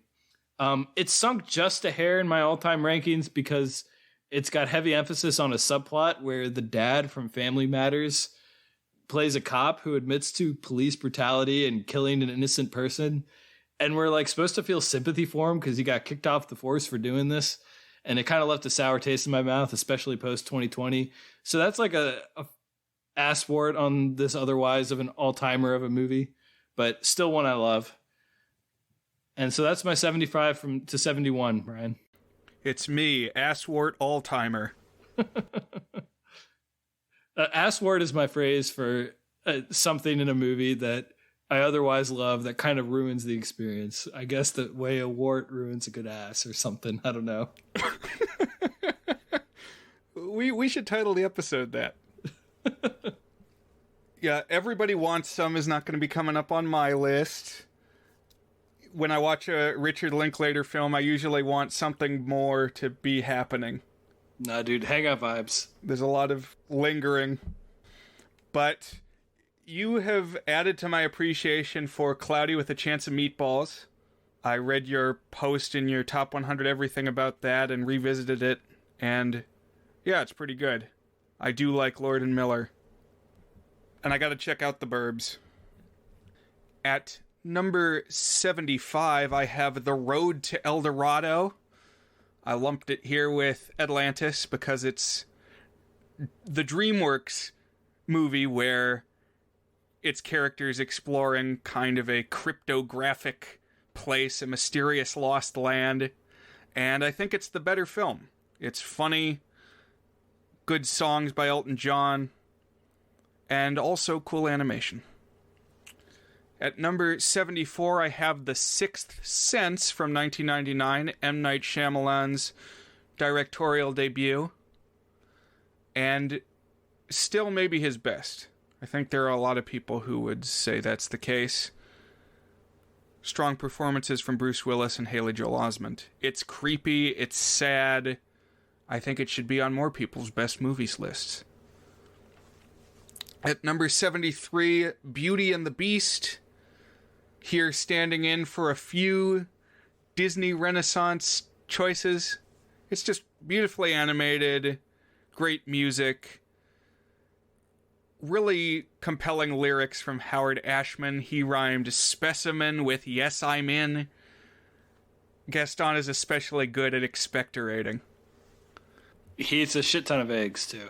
It's sunk just a hair in my all-time rankings because it's got heavy emphasis on a subplot where the dad from Family Matters plays a cop who admits to police brutality and killing an innocent person. And we're like supposed to feel sympathy for him because he got kicked off the force for doing this. And it kind of left a sour taste in my mouth, especially post 2020. So that's like a ass wart on this otherwise of an all-timer of a movie, but still one I love. And so that's my 75 to 71, Brian. It's me, asswart all-timer. Asswart is my phrase for something in a movie that I otherwise love that kind of ruins the experience. I guess the way a wart ruins a good ass or something. I don't know. We should title the episode that. Yeah, Everybody Wants Some is not going to be coming up on my list. When I watch a Richard Linklater film, I usually want something more to be happening. Nah, dude, hangout vibes. There's a lot of lingering. But you have added to my appreciation for Cloudy with a Chance of Meatballs. I read your post in your Top 100 Everything about that and revisited it. And yeah, it's pretty good. I do like Lord and Miller. And I gotta check out The Burbs. At number 75, I have The Road to El Dorado. I lumped it here with Atlantis because it's the DreamWorks movie where its characters exploring kind of a cryptographic place, a mysterious lost land. And I think it's the better film. It's funny, good songs by Elton John, and also cool animation. At number 74, I have The Sixth Sense from 1999, M. Night Shyamalan's directorial debut, and still maybe his best. I think there are a lot of people who would say that's the case. Strong performances from Bruce Willis and Haley Joel Osment. It's creepy, it's sad. I think it should be on more people's best movies lists. At number 73, Beauty and the Beast. Here standing in for a few Disney Renaissance choices. It's just beautifully animated, great music, really compelling lyrics from Howard Ashman. He rhymed specimen with yes, I'm in. Gaston is especially good at expectorating. He eats a shit ton of eggs, too.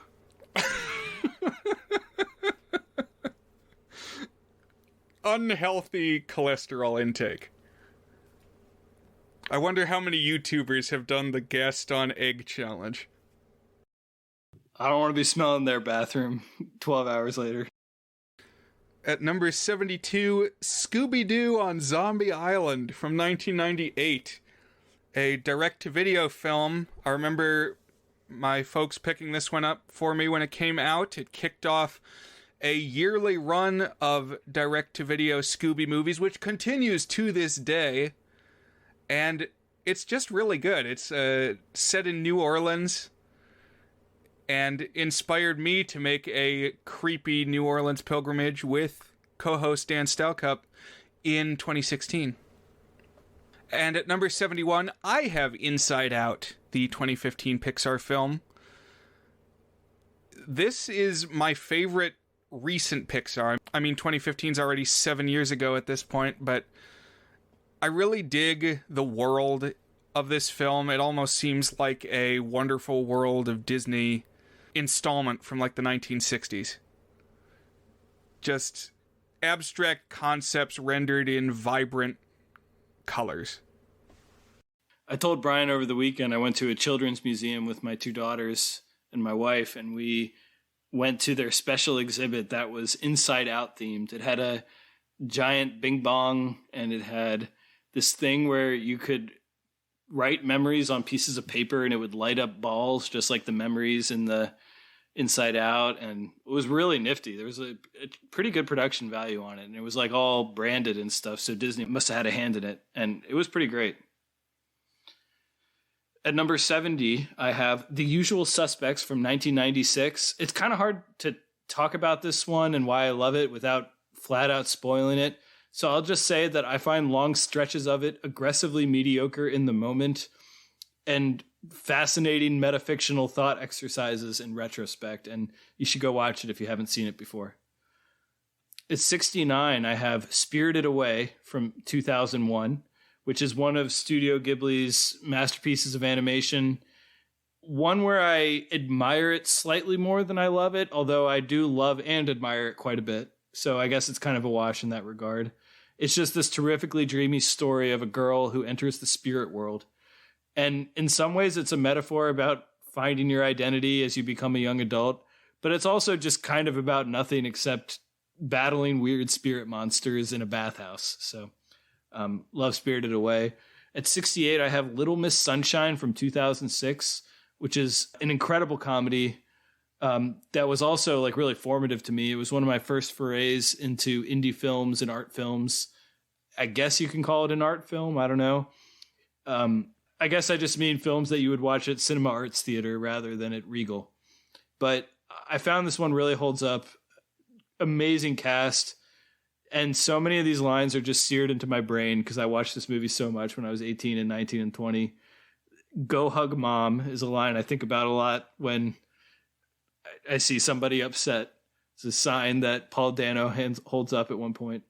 Unhealthy cholesterol intake. I wonder how many YouTubers have done the Gaston egg challenge. I don't want to be smelling their bathroom 12 hours later. At number 72, Scooby-Doo on Zombie Island from 1998. A direct-to-video film. I remember my folks picking this one up for me when it came out. It kicked off a yearly run of direct-to-video Scooby movies, which continues to this day. And it's just really good. It's set in New Orleans and inspired me to make a creepy New Orleans pilgrimage with co-host Dan Stalcup in 2016. And at number 71, I have Inside Out, the 2015 Pixar film. This is my favorite recent Pixar. I mean, 2015 is already 7 years ago at this point, but I really dig the world of this film. It almost seems like a Wonderful World of Disney installment from like the 1960s. Just abstract concepts rendered in vibrant colors. I told Brian over the weekend I went to a children's museum with my two daughters and my wife, and we went to their special exhibit that was Inside Out themed. It had a giant bing bong, and it had this thing where you could write memories on pieces of paper and it would light up balls, just like the memories in the Inside Out. And it was really nifty. There was a pretty good production value on it. And it was like all branded and stuff. So Disney must have had a hand in it. And it was pretty great. At number 70, I have The Usual Suspects from 1996. It's kind of hard to talk about this one and why I love it without flat out spoiling it. So I'll just say that I find long stretches of it aggressively mediocre in the moment and fascinating metafictional thought exercises in retrospect. And you should go watch it if you haven't seen it before. At 69, I have Spirited Away from 2001. Which is one of Studio Ghibli's masterpieces of animation. One where I admire it slightly more than I love it, although I do love and admire it quite a bit. So I guess it's kind of a wash in that regard. It's just this terrifically dreamy story of a girl who enters the spirit world. And in some ways, it's a metaphor about finding your identity as you become a young adult. But it's also just kind of about nothing except battling weird spirit monsters in a bathhouse. So... love Spirited Away. At 68, I have Little Miss Sunshine from 2006, which is an incredible comedy that was also like really formative to me. It was one of my first forays into indie films and art films. I guess you can call it an art film. I don't know. I guess I just mean films that you would watch at Cinema Arts Theater rather than at Regal. But I found this one really holds up. Amazing cast. And so many of these lines are just seared into my brain because I watched this movie so much when I was 18 and 19 and 20. Go hug mom is a line I think about a lot when I see somebody upset. It's a sign that Paul Dano holds up at one point.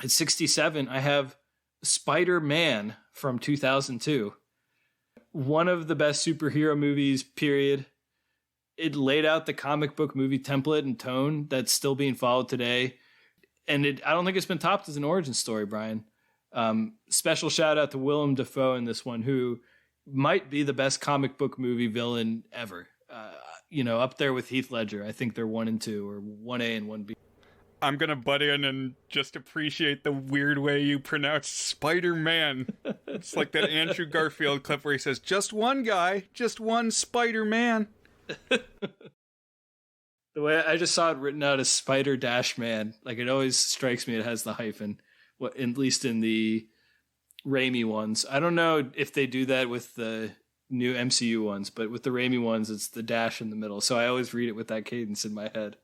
At 67, I have Spider-Man from 2002. One of the best superhero movies, period. It laid out the comic book movie template and tone that's still being followed today. And I don't think it's been topped as an origin story, Brian. Special shout out to Willem Dafoe in this one, who might be the best comic book movie villain ever. Up there with Heath Ledger. I think they're 1 and 2, or 1A and 1B. I'm going to butt in and just appreciate the weird way you pronounce Spider-Man. It's like that Andrew Garfield clip where he says, just one guy, just one Spider-Man. The way I just saw it written out as Spider-Man, like it always strikes me it has the hyphen, at least in the Raimi ones. I don't know if they do that with the new MCU ones, but with the Raimi ones, it's the dash in the middle. So I always read it with that cadence in my head.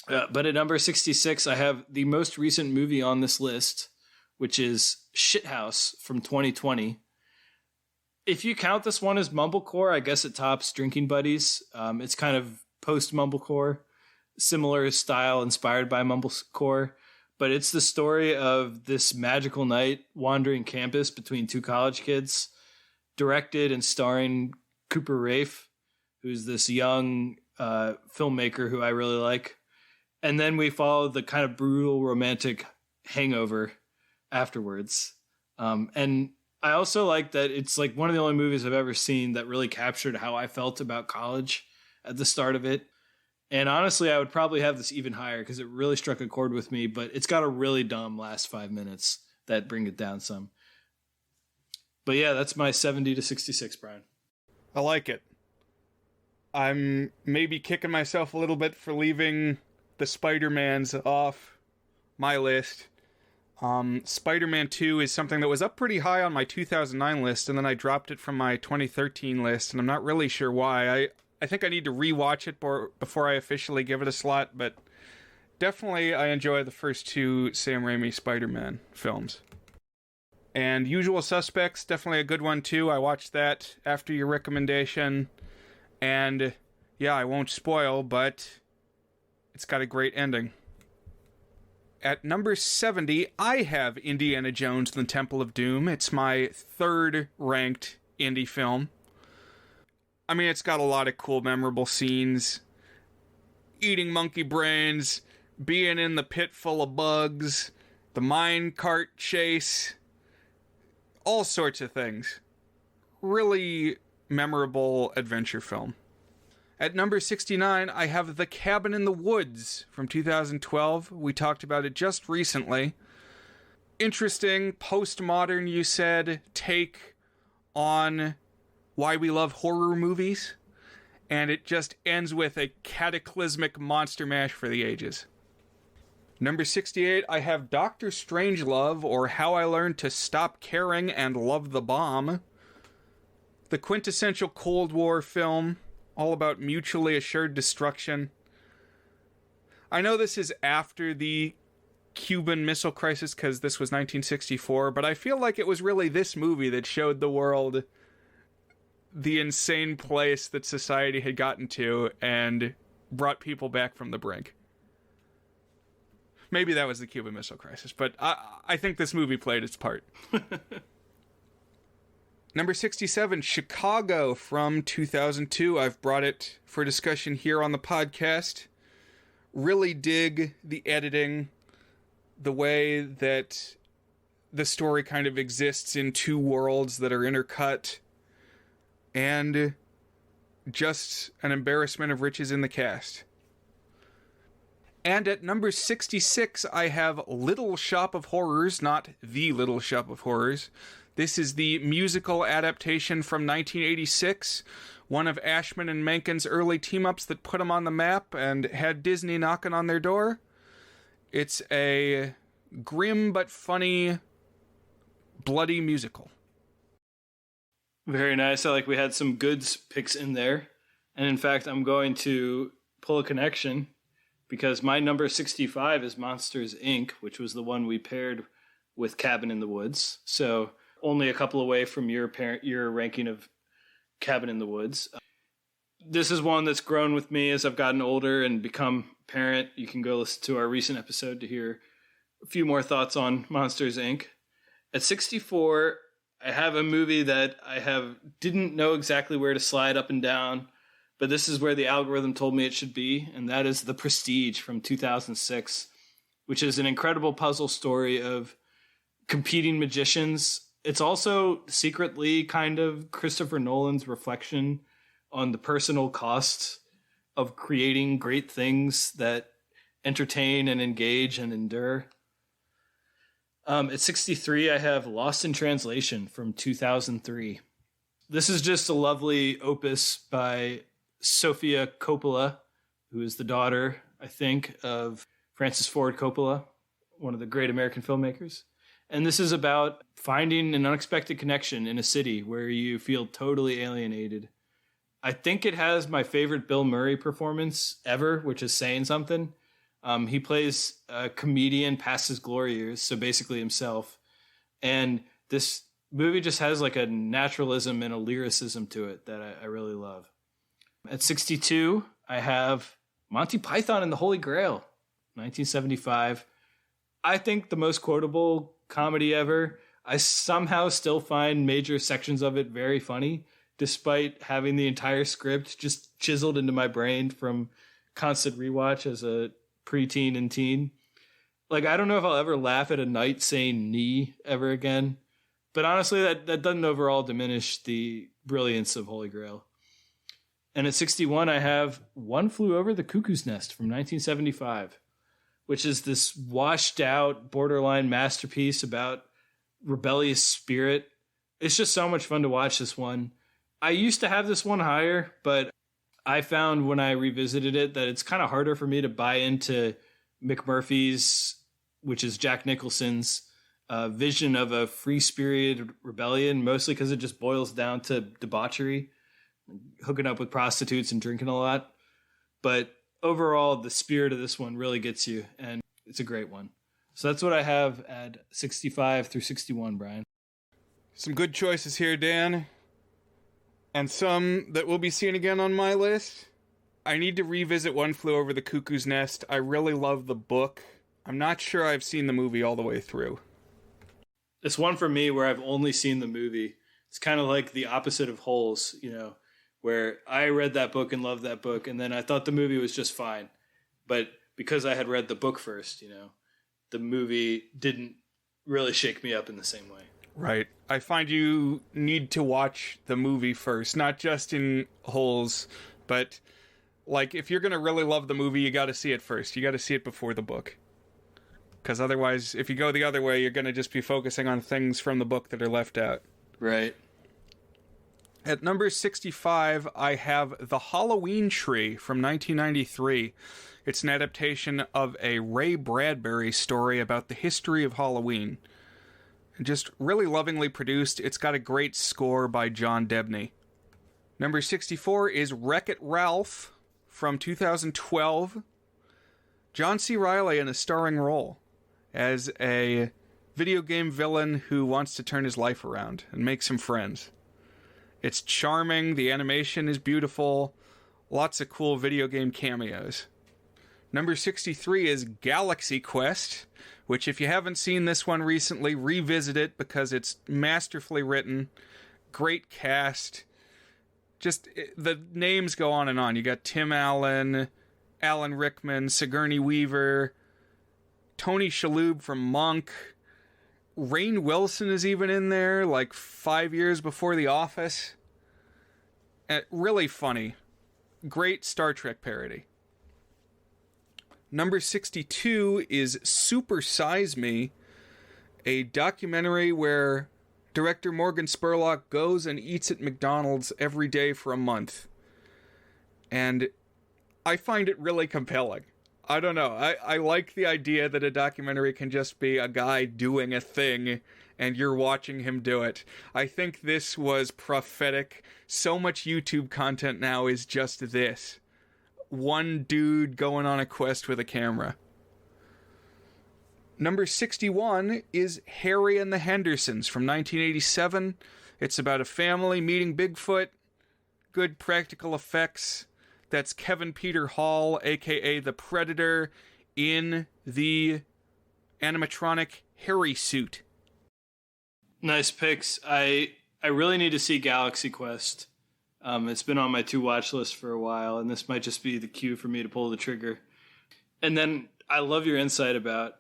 But at number 66, I have the most recent movie on this list, which is Shithouse from 2020. If you count this one as mumblecore, I guess it tops Drinking Buddies. It's kind of post-mumblecore, similar style inspired by mumblecore, but it's the story of this magical night wandering campus between two college kids, directed and starring Cooper Raiff, who's this young filmmaker who I really like. And then we follow the kind of brutal romantic hangover afterwards. And I also like that it's like one of the only movies I've ever seen that really captured how I felt about college at the start of it. And honestly, I would probably have this even higher because it really struck a chord with me, but it's got a really dumb last 5 minutes that bring it down some. But yeah, that's my 70 to 66, Brian. I like it. I'm maybe kicking myself a little bit for leaving the Spider-Mans off my list. Spider-Man 2 is something that was up pretty high on my 2009 list, and then I dropped it from my 2013 list, and I'm not really sure why. I think I need to rewatch it before I officially give it a slot, but definitely I enjoy the first two Sam Raimi Spider-Man films. And Usual Suspects, definitely a good one too. I watched that after your recommendation, and yeah, I won't spoil, but it's got a great ending. At number 70, I have Indiana Jones and the Temple of Doom. It's my third ranked indie film. I mean, it's got a lot of cool, memorable scenes. Eating monkey brains, being in the pit full of bugs, the mine cart chase, all sorts of things. Really memorable adventure film. At number 69, I have The Cabin in the Woods from 2012. We talked about it just recently. interesting postmodern, you said, take on why we love horror movies. And it just ends with a cataclysmic monster mash for the ages. Number 68, I have Doctor Strangelove, or How I Learned to Stop Caring and Love the Bomb. The quintessential Cold War film, all about mutually assured destruction. I know this is after the Cuban Missile Crisis, because this was 1964, but I feel like it was really this movie that showed the world the insane place that society had gotten to and brought people back from the brink. Maybe that was the Cuban Missile Crisis, but I think this movie played its part. Number 67, Chicago from 2002. I've brought it for discussion here on the podcast. Really dig the editing, the way that the story kind of exists in two worlds that are intercut, and just an embarrassment of riches in the cast. And at number 66, I have Little Shop of Horrors, not The Little Shop of Horrors. This is the musical adaptation from 1986, one of Ashman and Menken's early team-ups that put them on the map and had Disney knocking on their door. It's a grim but funny, bloody musical. Very nice. I like we had some goods picks in there. And in fact, I'm going to pull a connection because my number 65 is Monsters, Inc., which was the one we paired with Cabin in the Woods. So only a couple away from your ranking of Cabin in the Woods. This is one that's grown with me as I've gotten older and become a parent. You can go listen to our recent episode to hear a few more thoughts on Monsters, Inc. At 64, I have a movie that didn't know exactly where to slide up and down, but this is where the algorithm told me it should be, and that is The Prestige from 2006, which is an incredible puzzle story of competing magicians. It's also secretly kind of Christopher Nolan's reflection on the personal cost of creating great things that entertain and engage and endure. At 63, I have Lost in Translation from 2003. This is just a lovely opus by Sofia Coppola, who is the daughter, I think, of Francis Ford Coppola, one of the great American filmmakers. And this is about finding an unexpected connection in a city where you feel totally alienated. I think it has my favorite Bill Murray performance ever, which is saying something. He plays a comedian past his glory years, so basically himself. And this movie just has like a naturalism and a lyricism to it that I really love. At 62, I have Monty Python and the Holy Grail, 1975. I think the most quotable comedy ever. I somehow still find major sections of it very funny, despite having the entire script just chiseled into my brain from constant rewatch as a preteen and teen. Like, I don't know if I'll ever laugh at a knight saying knee ever again, but honestly, that doesn't overall diminish the brilliance of Holy Grail. And at 61, I have One Flew Over the Cuckoo's Nest from 1975, which is this washed out, borderline masterpiece about rebellious spirit. It's just so much fun to watch this one. I used to have this one higher, but I found when I revisited it that it's kind of harder for me to buy into McMurphy's, which is Jack Nicholson's, vision of a free-spirited rebellion, mostly because it just boils down to debauchery, hooking up with prostitutes and drinking a lot. But overall, the spirit of this one really gets you, and it's a great one. So that's what I have at 65 through 61, Brian. Some good choices here, Dan. And some that we'll be seeing again on my list. I need to revisit One Flew Over the Cuckoo's Nest. I really love the book. I'm not sure I've seen the movie all the way through. It's one for me where I've only seen the movie. It's kind of like the opposite of Holes, where I read that book and loved that book, and then I thought the movie was just fine. But because I had read the book first, the movie didn't really shake me up in the same way. Right. I find you need to watch the movie first, not just in Holes, but like if you're going to really love the movie, you got to see it first. You got to see it before the book. Because otherwise, if you go the other way, you're going to just be focusing on things from the book that are left out. Right. At number 65, I have The Halloween Tree from 1993. It's an adaptation of a Ray Bradbury story about the history of Halloween. Just really lovingly produced. It's got a great score by John Debney. Number 64 is Wreck-It Ralph from 2012. John C. Reilly in a starring role as a video game villain who wants to turn his life around and make some friends. It's charming, the animation is beautiful, lots of cool video game cameos. Number 63 is Galaxy Quest, which if you haven't seen this one recently, revisit it because it's masterfully written, great cast. Just, the names go on and on. You got Tim Allen, Alan Rickman, Sigourney Weaver, Tony Shalhoub from Monk. Rainn Wilson is even in there, like 5 years before The Office. Really funny. Great Star Trek parody. Number 62 is Super Size Me, a documentary where director Morgan Spurlock goes and eats at McDonald's every day for a month. And I find it really compelling. I don't know. I like the idea that a documentary can just be a guy doing a thing and you're watching him do it. I think this was prophetic. So much YouTube content now is just this. One dude going on a quest with a camera. Number 61 is Harry and the Hendersons from 1987. It's about a family meeting Bigfoot. Good practical effects. That's Kevin Peter Hall, a.k.a. the Predator, in the animatronic Harry suit. Nice picks. I really need to see Galaxy Quest. It's been on my to-watch list for a while, and this might just be the cue for me to pull the trigger. And then I love your insight about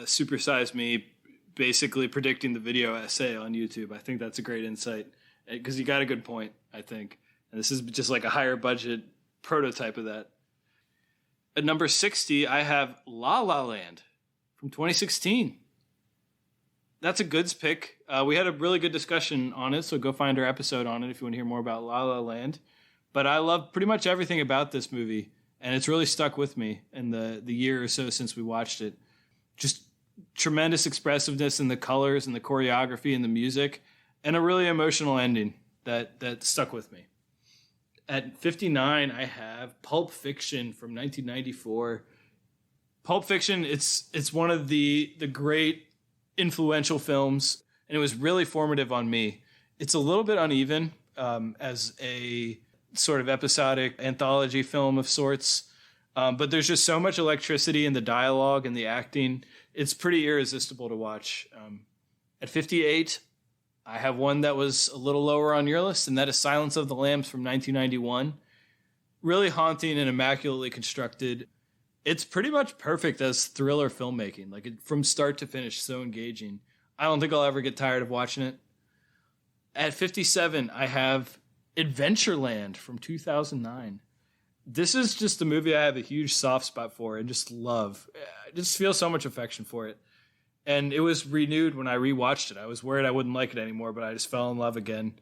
Super Size Me basically predicting the video essay on YouTube. I think that's a great insight, because you got a good point, I think. And this is just like a higher budget prototype of that. At number 60, I have La La Land from 2016. That's a goods pick. We had a really good discussion on it, so go find our episode on it if you want to hear more about La La Land. But I love pretty much everything about this movie, and it's really stuck with me in the year or so since we watched it. Just tremendous expressiveness in the colors and the choreography and the music, and a really emotional ending that stuck with me. At 59, I have Pulp Fiction from 1994. Pulp Fiction, it's one of the great influential films, and it was really formative on me. It's a little bit uneven as a sort of episodic anthology film of sorts, but there's just so much electricity in the dialogue and the acting. It's pretty irresistible to watch. At 58, I have one that was a little lower on your list, and that is Silence of the Lambs from 1991. Really haunting and immaculately constructed. It's pretty much perfect as thriller filmmaking, like from start to finish, so engaging. I don't think I'll ever get tired of watching it. At 57, I have Adventureland from 2009. This is just a movie I have a huge soft spot for and just love. I just feel so much affection for it. And it was renewed when I rewatched it. I was worried I wouldn't like it anymore, but I just fell in love again.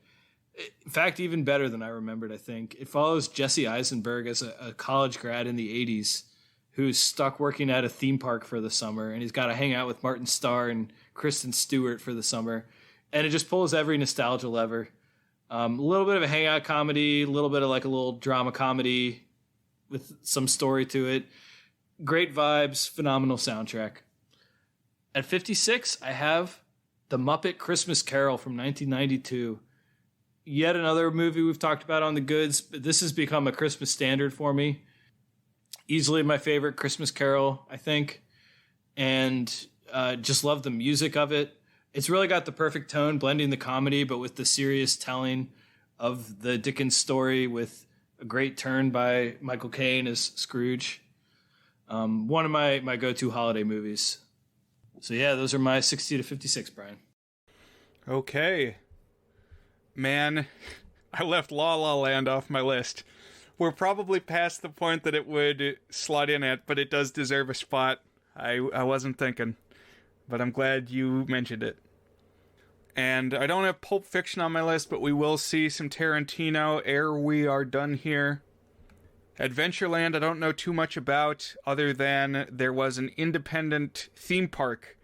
In fact, even better than I remembered, I think. It follows Jesse Eisenberg as a college grad in the 80s who's stuck working at a theme park for the summer, and he's got to hang out with Martin Starr and Kristen Stewart for the summer. And it just pulls every nostalgia lever. A little bit of a hangout comedy, a little bit of like a little drama comedy with some story to it. Great vibes, phenomenal soundtrack. At 56, I have The Muppet Christmas Carol from 1992. Yet another movie we've talked about on the goods, but this has become a Christmas standard for me. Easily my favorite Christmas Carol, I think. And just love the music of it. It's really got the perfect tone, blending the comedy, but with the serious telling of the Dickens story with a great turn by Michael Caine as Scrooge. One of my go-to holiday movies. So yeah, those are my 60 to 56, Brian. Okay. Man, I left La La Land off my list. We're probably past the point that it would slot in at, but it does deserve a spot. I wasn't thinking. but I'm glad you mentioned it. And I don't have Pulp Fiction on my list, but we will see some Tarantino ere we are done here. Adventureland I don't know too much about, other than there was an independent theme park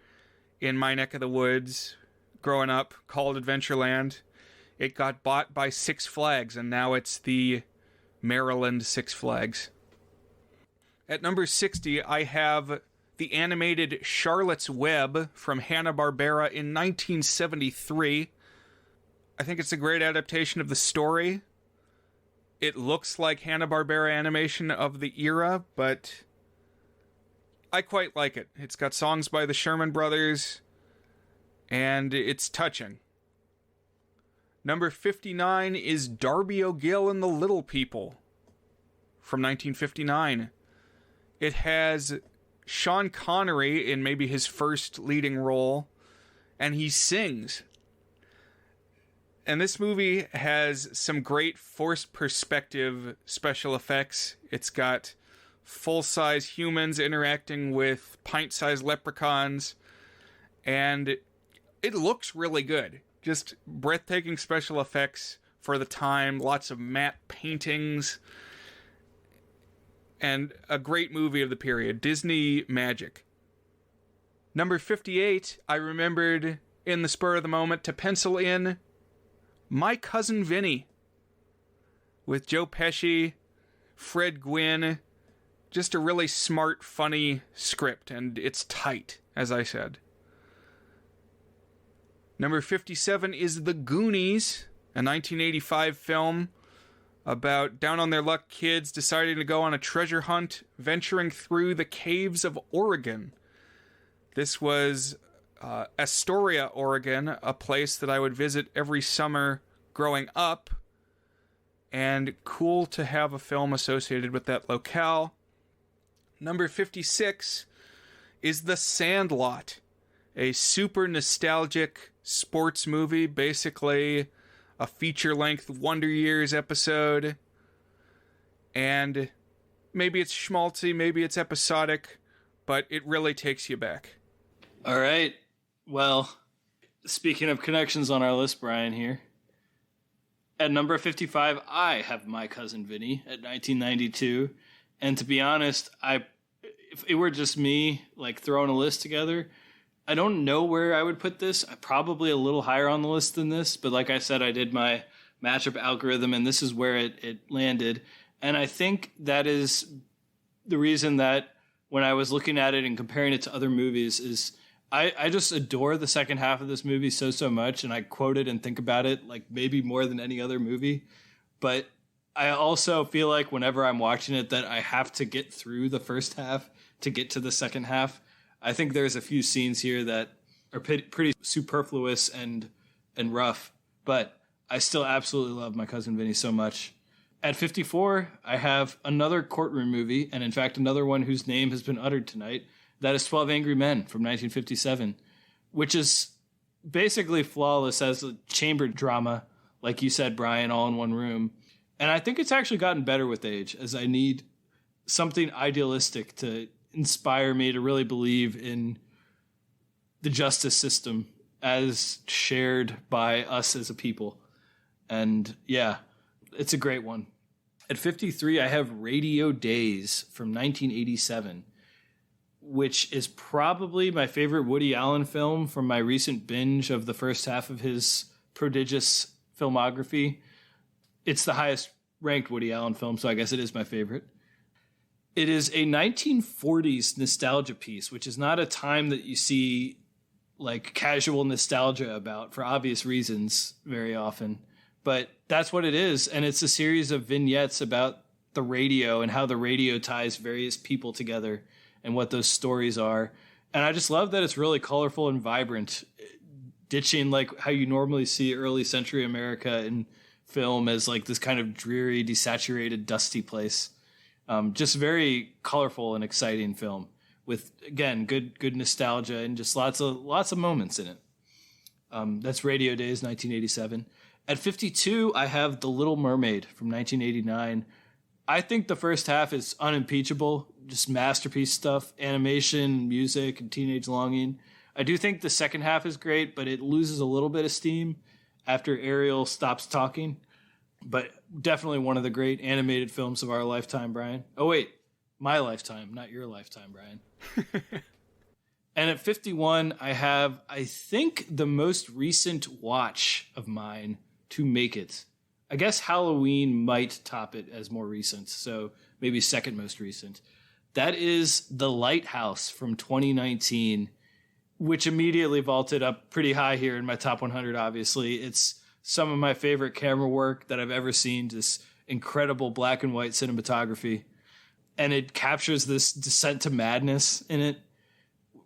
in my neck of the woods growing up called Adventureland. It got bought by Six Flags, and now it's the Maryland Six Flags. At number 60, I have the animated Charlotte's Web from Hanna-Barbera in 1973. I think it's a great adaptation of the story. It looks like Hanna-Barbera animation of the era, but I quite like it. It's got songs by the Sherman Brothers, and it's touching. Number 59 is Darby O'Gill and the Little People from 1959. It has Sean Connery in maybe his first leading role, and he sings. And this movie has some great forced perspective special effects. It's got full-size humans interacting with pint-sized leprechauns, and it looks really good. Just breathtaking special effects for the time, lots of matte paintings, and a great movie of the period. Disney magic. Number 58, I remembered in the spur of the moment to pencil in My Cousin Vinny with Joe Pesci, Fred Gwynne. Just a really smart, funny script, and it's tight, as I said. Number 57 is The Goonies, a 1985 film about down-on-their-luck kids deciding to go on a treasure hunt, venturing through the caves of Oregon. This was Astoria, Oregon, a place that I would visit every summer growing up, and cool to have a film associated with that locale. Number 56 is The Sandlot, a super nostalgic sports movie, basically a feature-length Wonder Years episode, and maybe it's schmaltzy, maybe it's episodic, but it really takes you back. All right. Well, speaking of connections on our list, Brian here. At number 55, I have My Cousin Vinny at 1992. And to be honest, if it were just me, like throwing a list together, I don't know where I would put this. Probably a little higher on the list than this. But like I said, I did my matchup algorithm, and this is where it landed. And I think that is the reason that when I was looking at it and comparing it to other movies is I just adore the second half of this movie so much. And I quote it and think about it like maybe more than any other movie. But I also feel like whenever I'm watching it that I have to get through the first half to get to the second half. I think there's a few scenes here that are pretty superfluous and rough, but I still absolutely love My Cousin Vinny so much. At 54, I have another courtroom movie, and in fact another one whose name has been uttered tonight. That is 12 Angry Men from 1957, which is basically flawless as a chamber drama, like you said, Brian, all in one room. And I think it's actually gotten better with age, as I need something idealistic to inspire me to really believe in the justice system as shared by us as a people. And yeah, it's a great one. At 53, I have Radio Days from 1987, which is probably my favorite Woody Allen film from my recent binge of the first half of his prodigious filmography. It's the highest ranked Woody Allen film, so I guess it is my favorite. It is a 1940s nostalgia piece, which is not a time that you see like casual nostalgia about for obvious reasons very often. But that's what it is. And it's a series of vignettes about the radio and how the radio ties various people together and what those stories are. And I just love that it's really colorful and vibrant, ditching like how you normally see early century America in film as like this kind of dreary, desaturated, dusty place. Just very colorful and exciting film with, again, good nostalgia and just lots of moments in it. That's Radio Days, 1987. At 52, I have The Little Mermaid from 1989. I think the first half is unimpeachable, just masterpiece stuff, animation, music, and teenage longing. I do think the second half is great, but it loses a little bit of steam after Ariel stops talking. But definitely one of the great animated films of our lifetime, Brian. Oh, wait. My lifetime, not your lifetime, Brian. And at 51, I have, I think, the most recent watch of mine to make it. I guess Halloween might top it as more recent, so maybe second most recent. That is The Lighthouse from 2019, which immediately vaulted up pretty high here in my top 100, obviously. It's some of my favorite camera work that I've ever seen, this incredible black and white cinematography. And it captures this descent to madness in it.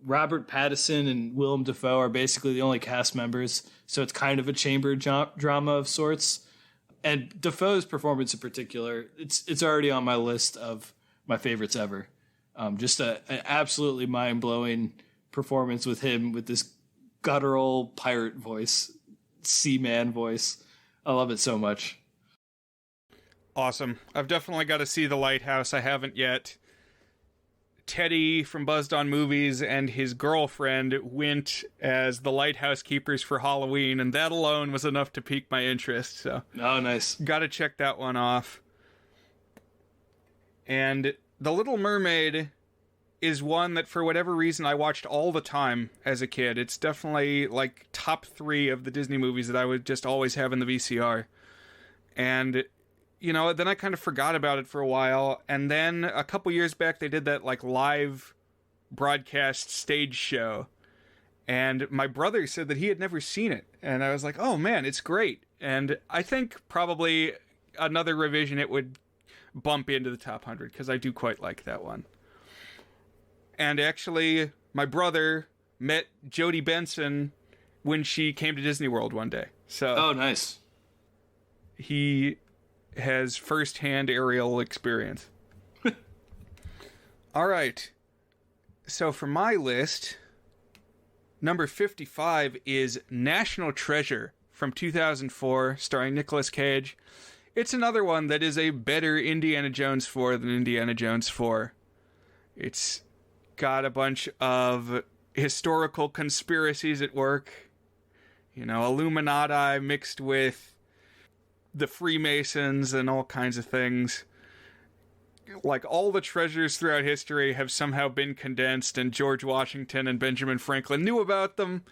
Robert Pattinson and Willem Dafoe are basically the only cast members, so it's kind of a chamber drama of sorts. And Dafoe's performance in particular, it's already on my list of my favorites ever. Just an absolutely mind-blowing performance with him, with this guttural pirate voice, seaman voice. I love it so much. Awesome. I've definitely got to see The Lighthouse. I haven't yet. Teddy from Buzzed on Movies and his girlfriend went as the lighthouse keepers for Halloween, and that alone was enough to pique my interest. So, oh, nice. Got to check that one off. And The Little Mermaid is one that, for whatever reason, I watched all the time as a kid. It's definitely like top 3 of the Disney movies that I would just always have in the VCR. And you know, then I kind of forgot about it for a while, and then a couple years back they did that like live broadcast stage show, and my brother said that he had never seen it, and I was like, oh man, it's great. And I think probably another revision it would bump into the top 100, because I do quite like that one. And actually, my brother met Jodie Benson when she came to Disney World one day. So oh, nice. He has first-hand Ariel experience. All right. So for my list, number 55 is National Treasure from 2004, starring Nicolas Cage. It's another one that is a better Indiana Jones 4 than Indiana Jones 4. It's got a bunch of historical conspiracies at work. You know, Illuminati mixed with the Freemasons and all kinds of things. Like, all the treasures throughout history have somehow been condensed, and George Washington and Benjamin Franklin knew about them,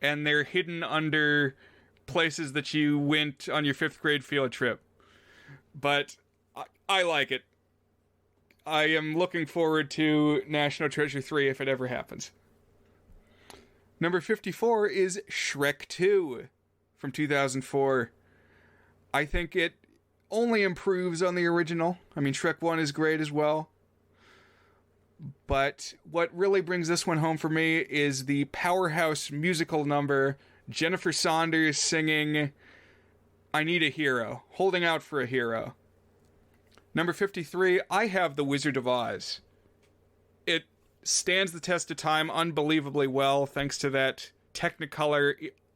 and they're hidden under places that you went on your 5th grade field trip. But I like it. I am looking forward to National Treasure 3 if it ever happens. Number 54 is Shrek 2 from 2004. I think it only improves on the original. I mean, Shrek 1 is great as well. But what really brings this one home for me is the powerhouse musical number, Jennifer Saunders singing I Need a Hero, Holding Out for a Hero. Number 53, I have The Wizard of Oz. It stands the test of time unbelievably well, thanks to that Technicolor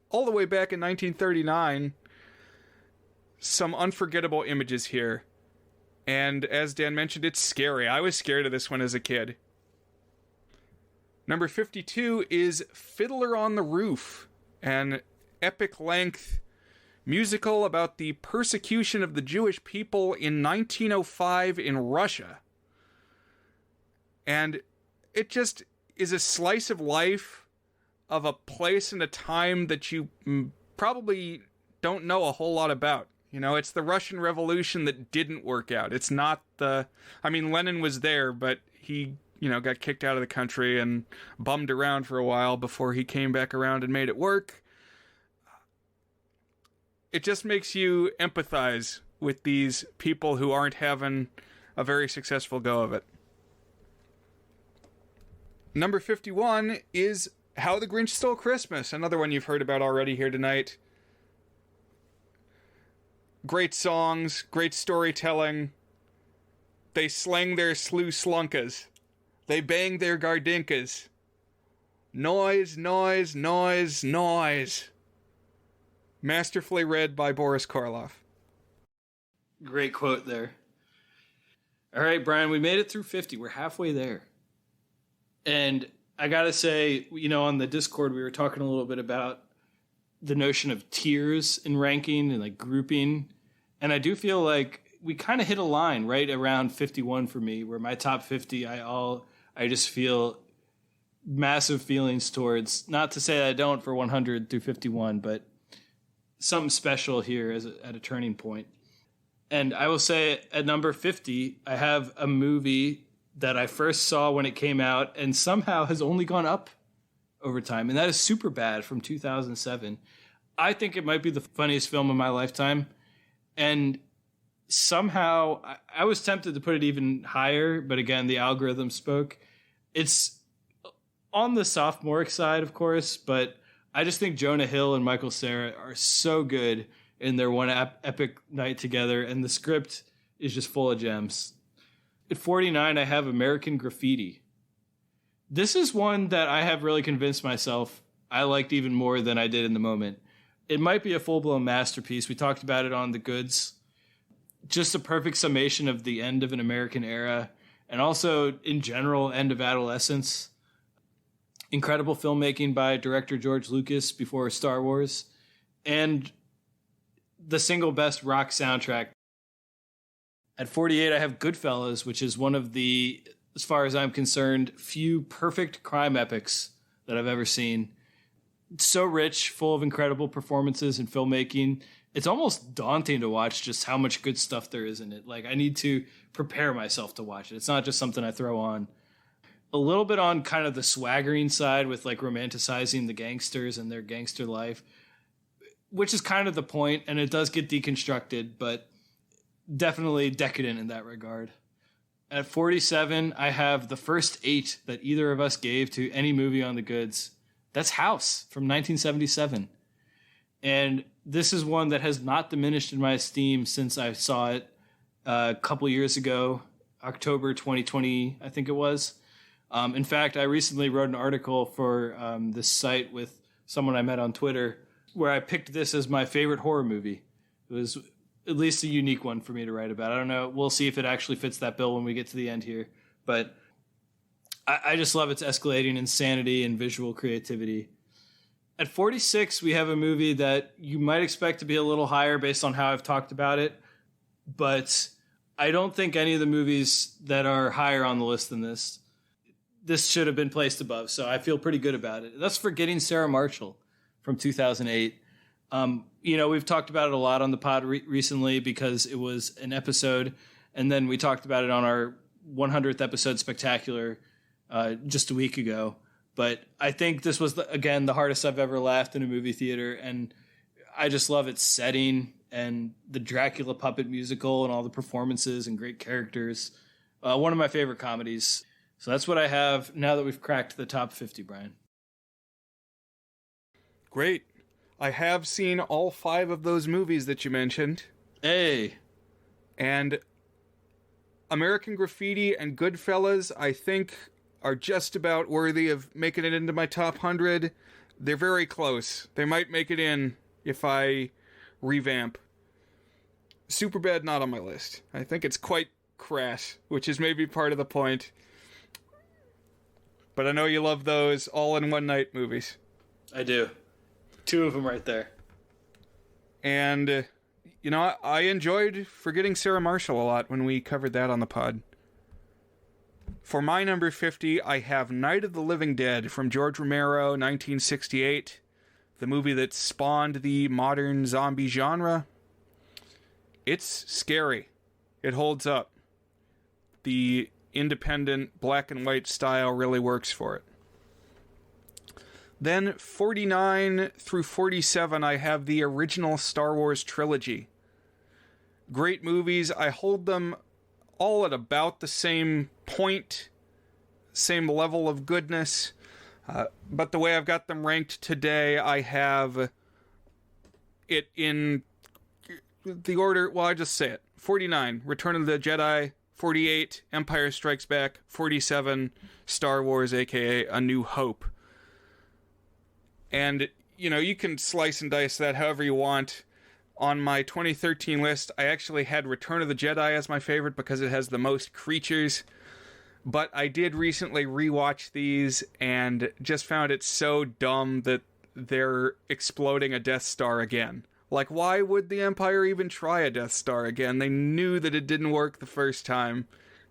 all the way back in 1939. Some unforgettable images here. And as Dan mentioned, it's scary. I was scared of this one as a kid. Number 52 is Fiddler on the Roof, an epic-length musical about the persecution of the Jewish people in 1905 in Russia. And it just is a slice of life of a place and a time that you probably don't know a whole lot about. You know, it's the Russian Revolution that didn't work out. It's not the... I mean, Lenin was there, but he, you know, got kicked out of the country and bummed around for a while before he came back around and made it work. It just makes you empathize with these people who aren't having a very successful go of it. Number 51 is How the Grinch Stole Christmas, another one you've heard about already here tonight. Great songs, great storytelling. They slang their slew slunkas. They bang their gardinkas. Noise, noise, noise, noise. Masterfully read by Boris Karloff. Great quote there. All right, Brian, we made it through 50. We're halfway there. And I gotta say, on the Discord, we were talking a little bit about the notion of tiers in ranking and like grouping. And I do feel like we kind of hit a line right around 51 for me, where my top 50, I just feel massive feelings towards. Not to say that I don't for 100 through 51, but something special here at a turning point. And I will say at number 50, I have a movie that I first saw when it came out and somehow has only gone up over time. And that is Superbad from 2007. I think it might be the funniest film of my lifetime. And somehow I was tempted to put it even higher, but again, the algorithm spoke. It's on the sophomoric side, of course, but I just think Jonah Hill and Michael Cera are so good in their one epic night together, and the script is just full of gems. At 49, I have American Graffiti. This is one that I have really convinced myself I liked even more than I did in the moment. It might be a full-blown masterpiece. We talked about it on The Goods. Just a perfect summation of the end of an American era, and also, in general, end of adolescence. Incredible filmmaking by director George Lucas before Star Wars, and the single best rock soundtrack. At 48, I have Goodfellas, which is one of the, as far as I'm concerned, few perfect crime epics that I've ever seen. It's so rich, full of incredible performances and filmmaking. It's almost daunting to watch just how much good stuff there is in it. Like, I need to prepare myself to watch it. It's not just something I throw on. A little bit on kind of the swaggering side with like romanticizing the gangsters and their gangster life, which is kind of the point, and it does get deconstructed, but definitely decadent in that regard. At 47, I have the first 8 that either of us gave to any movie on The Goods. That's House from 1977. And this is one that has not diminished in my esteem since I saw it a couple years ago, October 2020, I think it was. In fact, I recently wrote an article for this site with someone I met on Twitter where I picked this as my favorite horror movie. It was at least a unique one for me to write about. I don't know. We'll see if it actually fits that bill when we get to the end here. But I just love its escalating insanity and visual creativity. At 46, we have a movie that you might expect to be a little higher based on how I've talked about it. But I don't think any of the movies that are higher on the list than this should have been placed above. So I feel pretty good about it. That's Forgetting Sarah Marshall from 2008. We've talked about it a lot on the pod recently because it was an episode. And then we talked about it on our 100th episode spectacular just a week ago. But I think this was, again, the hardest I've ever laughed in a movie theater. And I just love its setting and the Dracula puppet musical and all the performances and great characters. One of my favorite comedies. So that's what I have now that we've cracked the top 50, Brian. Great. I have seen all 5 of those movies that you mentioned. Hey. And American Graffiti and Goodfellas, I think, are just about worthy of making it into my top 100. They're very close. They might make it in if I revamp. Superbad, not on my list. I think it's quite crass, which is maybe part of the point. But I know you love those all-in-one-night movies. I do. 2 of them right there. And, I enjoyed Forgetting Sarah Marshall a lot when we covered that on the pod. For my number 50, I have Night of the Living Dead from George Romero, 1968. The movie that spawned the modern zombie genre. It's scary. It holds up. The independent black and white style really works for it. Then 49 through 47, I have the original Star Wars trilogy. Great movies. I hold them all at about the same point, same level of goodness. But the way I've got them ranked today, I have it in the order, well, I just say it. 49, Return of the Jedi. 48, Empire Strikes Back. 47, Star Wars, aka A New Hope. And, you can slice and dice that however you want. On my 2013 list, I actually had Return of the Jedi as my favorite because it has the most creatures. But I did recently rewatch these and just found it so dumb that they're exploding a Death Star again. Like, why would the Empire even try a Death Star again? They knew that it didn't work the first time.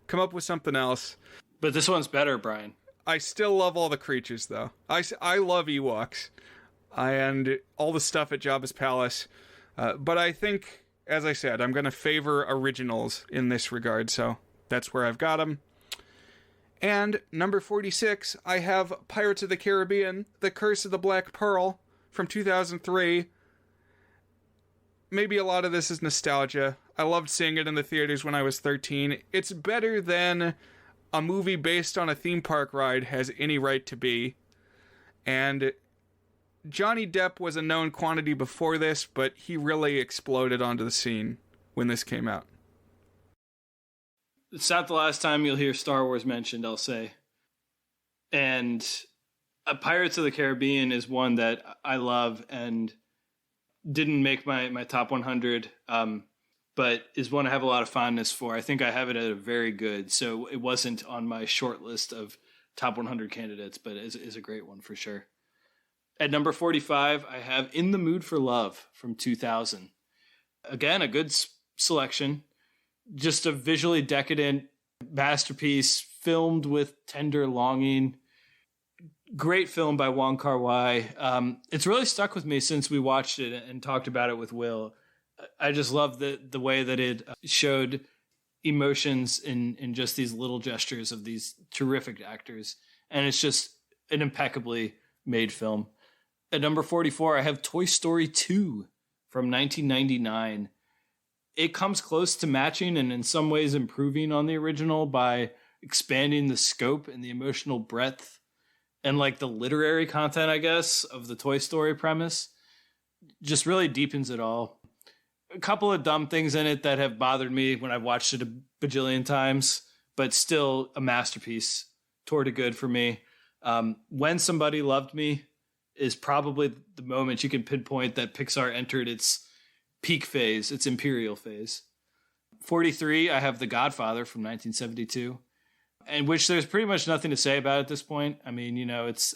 Come up with something else. But this one's better, Brian. I still love all the creatures, though. I love Ewoks. And all the stuff at Jabba's palace. But I think, as I said, I'm going to favor originals in this regard, so that's where I've got them. And number 46, I have Pirates of the Caribbean, The Curse of the Black Pearl from 2003. Maybe a lot of this is nostalgia. I loved seeing it in the theaters when I was 13. It's better than a movie based on a theme park ride has any right to be. And Johnny Depp was a known quantity before this, but he really exploded onto the scene when this came out. It's not the last time you'll hear Star Wars mentioned, I'll say. And Pirates of the Caribbean is one that I love and didn't make my top 100, but is one I have a lot of fondness for. I think I have it at a very good, so it wasn't on my short list of top 100 candidates, but is a great one for sure. At number 45, I have In the Mood for Love from 2000. Again, a good selection. Just a visually decadent masterpiece filmed with tender longing. Great film by Wong Kar-wai. It's really stuck with me since we watched it and talked about it with Will. I just love the way that it showed emotions in just these little gestures of these terrific actors. And it's just an impeccably made film. At number 44, I have Toy Story 2 from 1999. It comes close to matching and in some ways improving on the original by expanding the scope and the emotional breadth and like the literary content, I guess, of the Toy Story premise. Just really deepens it all. A couple of dumb things in it that have bothered me when I've watched it a bajillion times, but still a masterpiece toward a good for me. When Somebody Loved Me is probably the moment you can pinpoint that Pixar entered its peak phase, its imperial phase. 43, I have The Godfather from 1972, and which there's pretty much nothing to say about at this point. I mean, you know, it's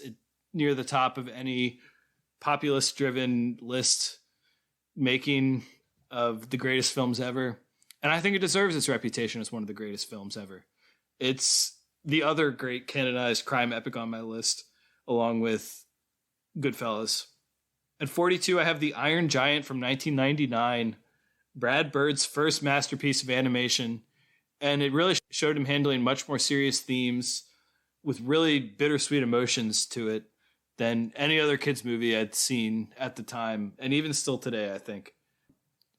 near the top of any populist-driven list making of the greatest films ever. And I think it deserves its reputation as one of the greatest films ever. It's the other great canonized crime epic on my list, along with Goodfellas. At 42, I have The Iron Giant from 1999, Brad Bird's first masterpiece of animation. And it really showed him handling much more serious themes with really bittersweet emotions to it than any other kids movie I'd seen at the time. And even still today, I think.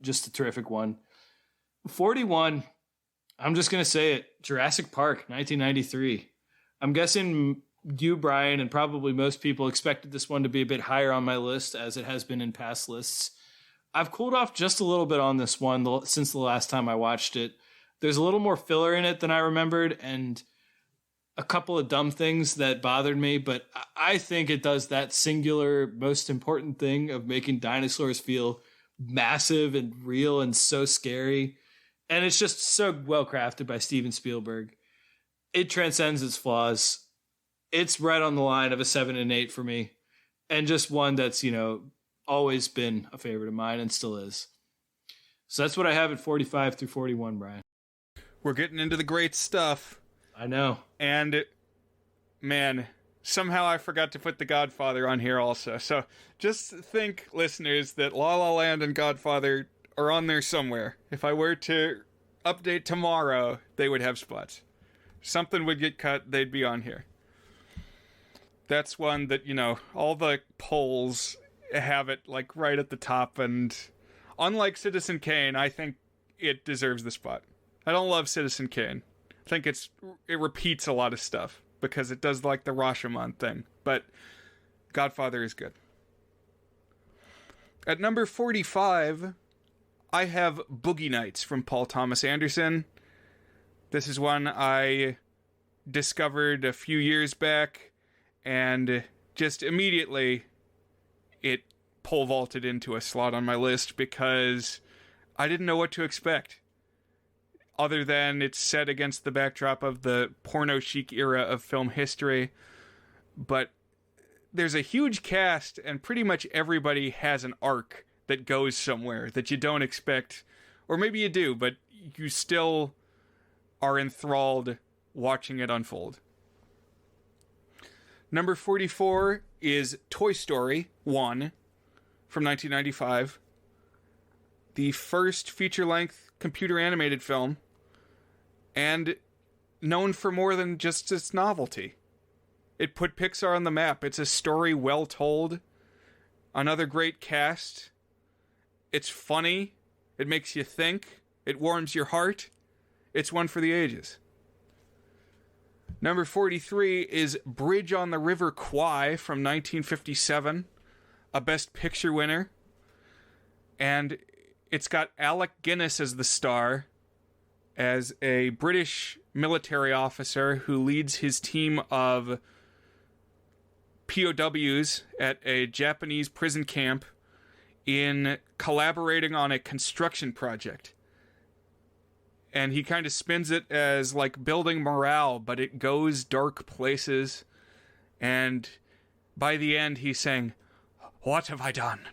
Just a terrific one. 41, I'm just going to say it, Jurassic Park, 1993. I'm guessing you, Brian, and probably most people expected this one to be a bit higher on my list, as it has been in past lists. I've cooled off just a little bit on this one since the last time I watched it. There's a little more filler in it than I remembered, and a couple of dumb things that bothered me, but I think it does that singular, most important thing of making dinosaurs feel massive and real and so scary. And it's just so well crafted by Steven Spielberg. It transcends its flaws. It's right on the line of a 7 and 8 for me. And just one that's, you know, always been a favorite of mine and still is. So that's what I have at 45 through 41, Brian. We're getting into the great stuff. I know. And, man, somehow I forgot to put The Godfather on here also. So just think, listeners, that La La Land and Godfather are on there somewhere. If I were to update tomorrow, they would have spots. Something would get cut, they'd be on here. That's one that, you know, all the polls have it like right at the top, and unlike Citizen Kane, I think it deserves the spot. I don't love Citizen Kane. I think it repeats a lot of stuff because it does like the Rashomon thing, but Godfather is good. At number 45, I have Boogie Nights from Paul Thomas Anderson. This is one I discovered a few years back, and just immediately it pole vaulted into a slot on my list because I didn't know what to expect. other than it's set against the backdrop of the porno chic era of film history. But there's a huge cast, and pretty much everybody has an arc that goes somewhere that you don't expect. Or maybe you do, but you still are enthralled watching it unfold. Number 44 is Toy Story 1 from 1995. The first feature-length computer-animated film, and known for more than just its novelty. It put Pixar on the map. It's a story well told. Another great cast. It's funny. It makes you think. It warms your heart. It's one for the ages. Number 43 is Bridge on the River Kwai from 1957. A Best Picture winner. And it's got Alec Guinness as the star, as a British military officer who leads his team of POWs at a Japanese prison camp in collaborating on a construction project. And he kind of spins it as like building morale, but it goes dark places. And by the end, he's saying, "What have I done?"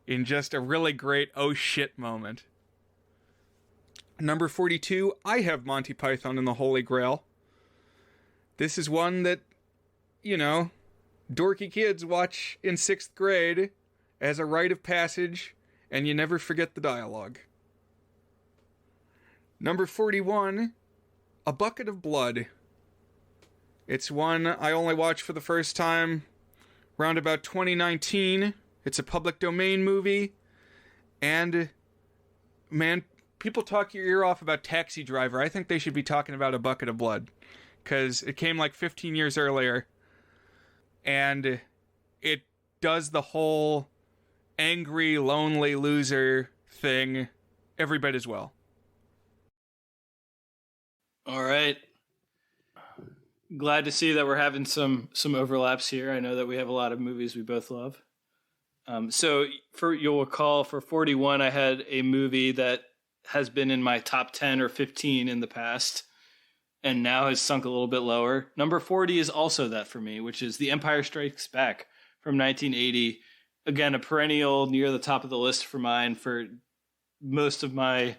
in just a really great oh shit moment. Number 42, I have Monty Python and the Holy Grail. This is one that, dorky kids watch in 6th grade as a rite of passage, and you never forget the dialogue. Number 41, A Bucket of Blood. It's one I only watched for the first time around about 2019. It's a public domain movie, and man, people talk your ear off about Taxi Driver. I think they should be talking about A Bucket of Blood, because it came like 15 years earlier, and it does the whole angry, lonely loser thing every bit as well. All right. Glad to see that we're having some overlaps here. I know that we have a lot of movies we both love. So you'll recall for 41, I had a movie that has been in my top 10 or 15 in the past, and now has sunk a little bit lower. Number 40 is also that for me, which is The Empire Strikes Back from 1980. Again, a perennial near the top of the list for mine for most of my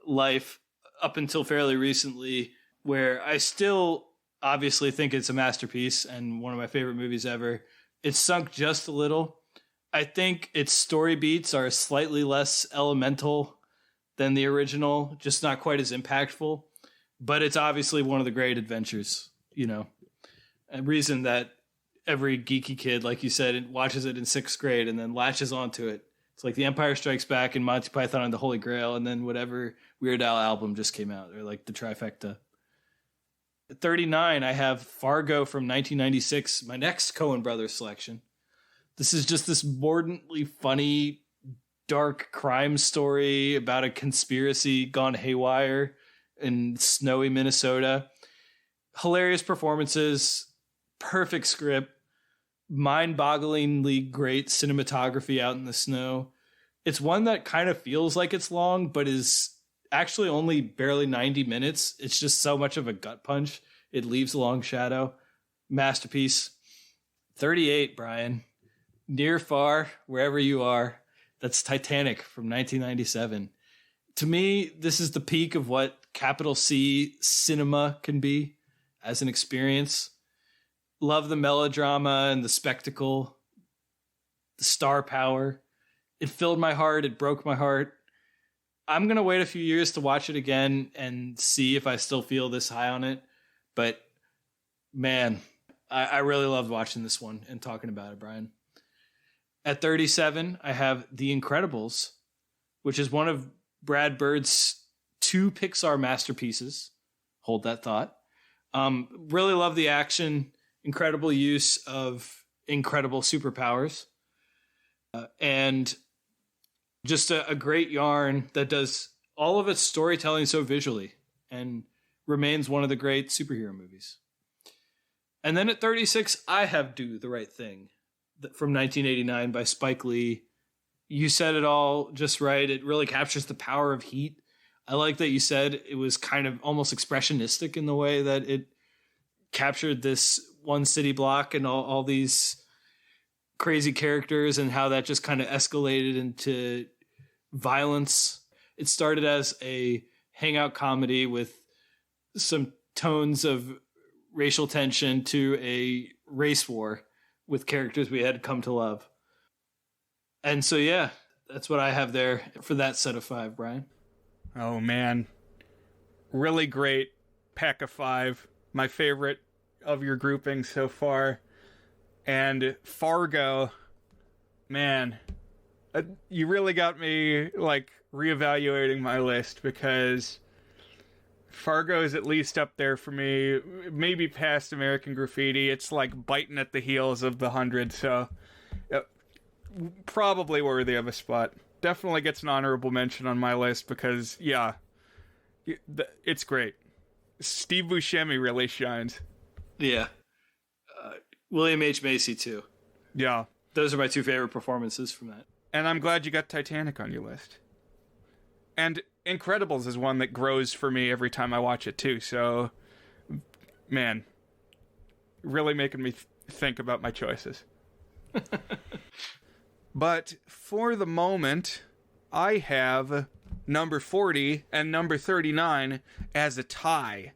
life up until fairly recently, where I still obviously think it's a masterpiece and one of my favorite movies ever. It's sunk just a little. I think its story beats are slightly less elemental than the original, just not quite as impactful. But it's obviously one of the great adventures, A reason that every geeky kid, like you said, watches it in 6th grade and then latches onto it. It's like The Empire Strikes Back and Monty Python and the Holy Grail, and then whatever Weird Al album just came out, or like the trifecta. At 39, I have Fargo from 1996, my next Coen Brothers selection. This is just this mordantly funny, dark crime story about a conspiracy gone haywire in snowy Minnesota. Hilarious performances, perfect script, mind-bogglingly great cinematography out in the snow. It's one that kind of feels like it's long, but is actually only barely 90 minutes. It's just so much of a gut punch. It leaves a long shadow. Masterpiece. 38, Brian. Near, far, wherever you are. That's Titanic from 1997. To me, this is the peak of what capital C cinema can be as an experience. Love the melodrama and the spectacle, the star power. It filled my heart. It broke my heart. I'm going to wait a few years to watch it again and see if I still feel this high on it. But man, I really loved watching this one and talking about it, Brian. At 37, I have The Incredibles, which is one of Brad Bird's 2 Pixar masterpieces. Hold that thought. Really love the action, incredible use of incredible superpowers, and just a great yarn that does all of its storytelling so visually and remains one of the great superhero movies. And then at 36, I have Do the Right Thing from 1989 by Spike Lee. You said it all just right. It really captures the power of heat. I like that you said it was kind of almost expressionistic in the way that it captured this one city block and all these crazy characters and how that just kind of escalated into violence. It started as a hangout comedy with some tones of racial tension to a race war with characters we had come to love. And so, yeah, that's what I have there for that set of 5, Brian. Oh, man. Really great pack of 5. My favorite of your grouping so far. And Fargo, man, you really got me, like, reevaluating my list, because Fargo is at least up there for me, maybe past American Graffiti. It's, like, biting at the heels of The 100, so probably worthy of a spot. Definitely gets an honorable mention on my list because, yeah, it's great. Steve Buscemi really shines. Yeah. William H. Macy, too. Yeah. Those are my 2 favorite performances from that. And I'm glad you got Titanic on your list. And Incredibles is one that grows for me every time I watch it, too. So, man, really making me think about my choices. But for the moment, I have number 40 and number 39 as a tie.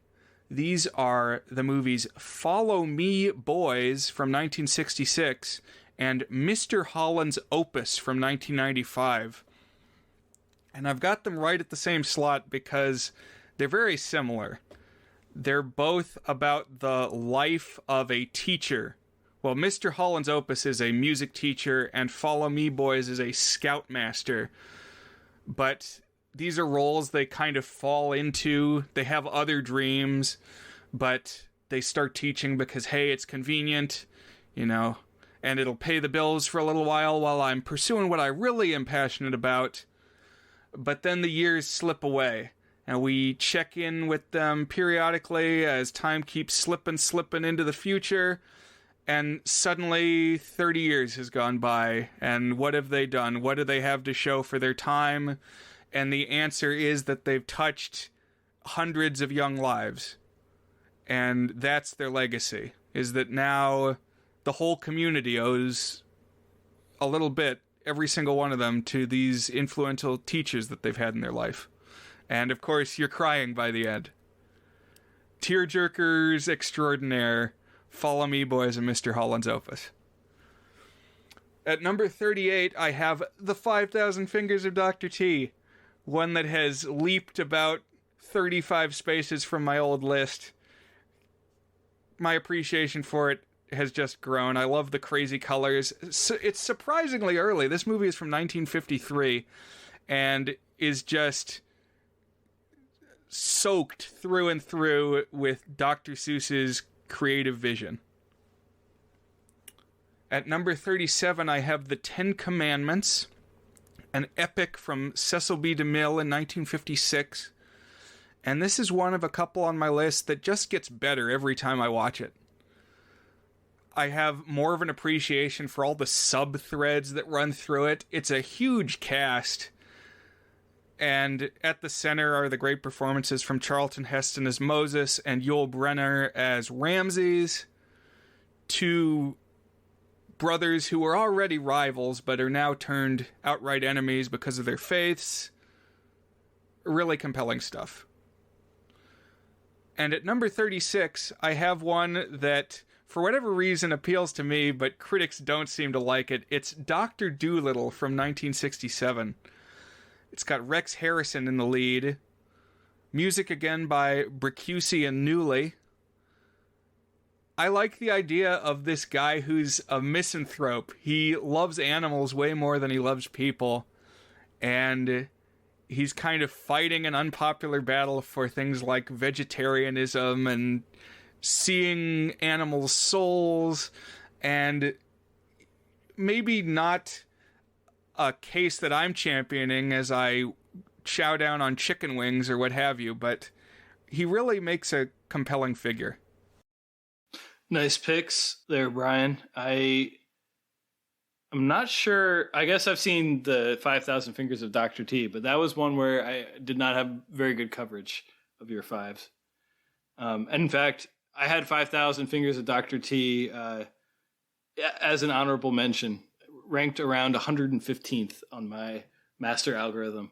These are the movies Follow Me, Boys from 1966 and Mr. Holland's Opus from 1995. And I've got them right at the same slot because they're very similar. They're both about the life of a teacher. Well, Mr. Holland's Opus is a music teacher, and Follow Me, Boys is a scoutmaster. But these are roles they kind of fall into. They have other dreams, but they start teaching because, hey, it's convenient, you know, and it'll pay the bills for a little while I'm pursuing what I really am passionate about. But then the years slip away, and we check in with them periodically as time keeps slipping into the future. And suddenly 30 years has gone by, and what have they done? What do they have to show for their time? And the answer is that they've touched hundreds of young lives. And that's their legacy, is that now the whole community owes a little bit, every single one of them, to these influential teachers that they've had in their life. And of course, you're crying by the end. Tearjerkers extraordinaire. Follow Me, Boys, and Mr. Holland's Opus. At number 38, I have The 5,000 Fingers of Dr. T, one that has leaped about 35 spaces from my old list. My appreciation for it has just grown. I love the crazy colors. It's surprisingly early. This movie is from 1953 and is just soaked through and through with Dr. Seuss's creative vision. At number 37, I have The 10 Commandments, an epic from Cecil B. DeMille in 1956. And this is one of a couple on my list that just gets better every time I watch it. I have more of an appreciation for all the sub-threads that run through it. It's a huge cast. And at the center are the great performances from Charlton Heston as Moses and Yul Brynner as Ramses, 2 brothers who were already rivals but are now turned outright enemies because of their faiths. Really compelling stuff. And at number 36, I have one that, for whatever reason, appeals to me, but critics don't seem to like it. It's Dr. Dolittle from 1967. It's got Rex Harrison in the lead. Music again by Bricusse and Newley. I like the idea of this guy who's a misanthrope. He loves animals way more than he loves people. And he's kind of fighting an unpopular battle for things like vegetarianism and seeing animals' souls. And maybe not a case that I'm championing as I chow down on chicken wings or what have you, but he really makes a compelling figure. Nice picks there, Brian. I'm I'm not sure. I guess I've seen the 5,000 Fingers of Dr. T, but that was one where I did not have very good coverage of your fives. And in fact, I had 5,000 Fingers of Dr. T as an honorable mention, ranked around 115th on my master algorithm.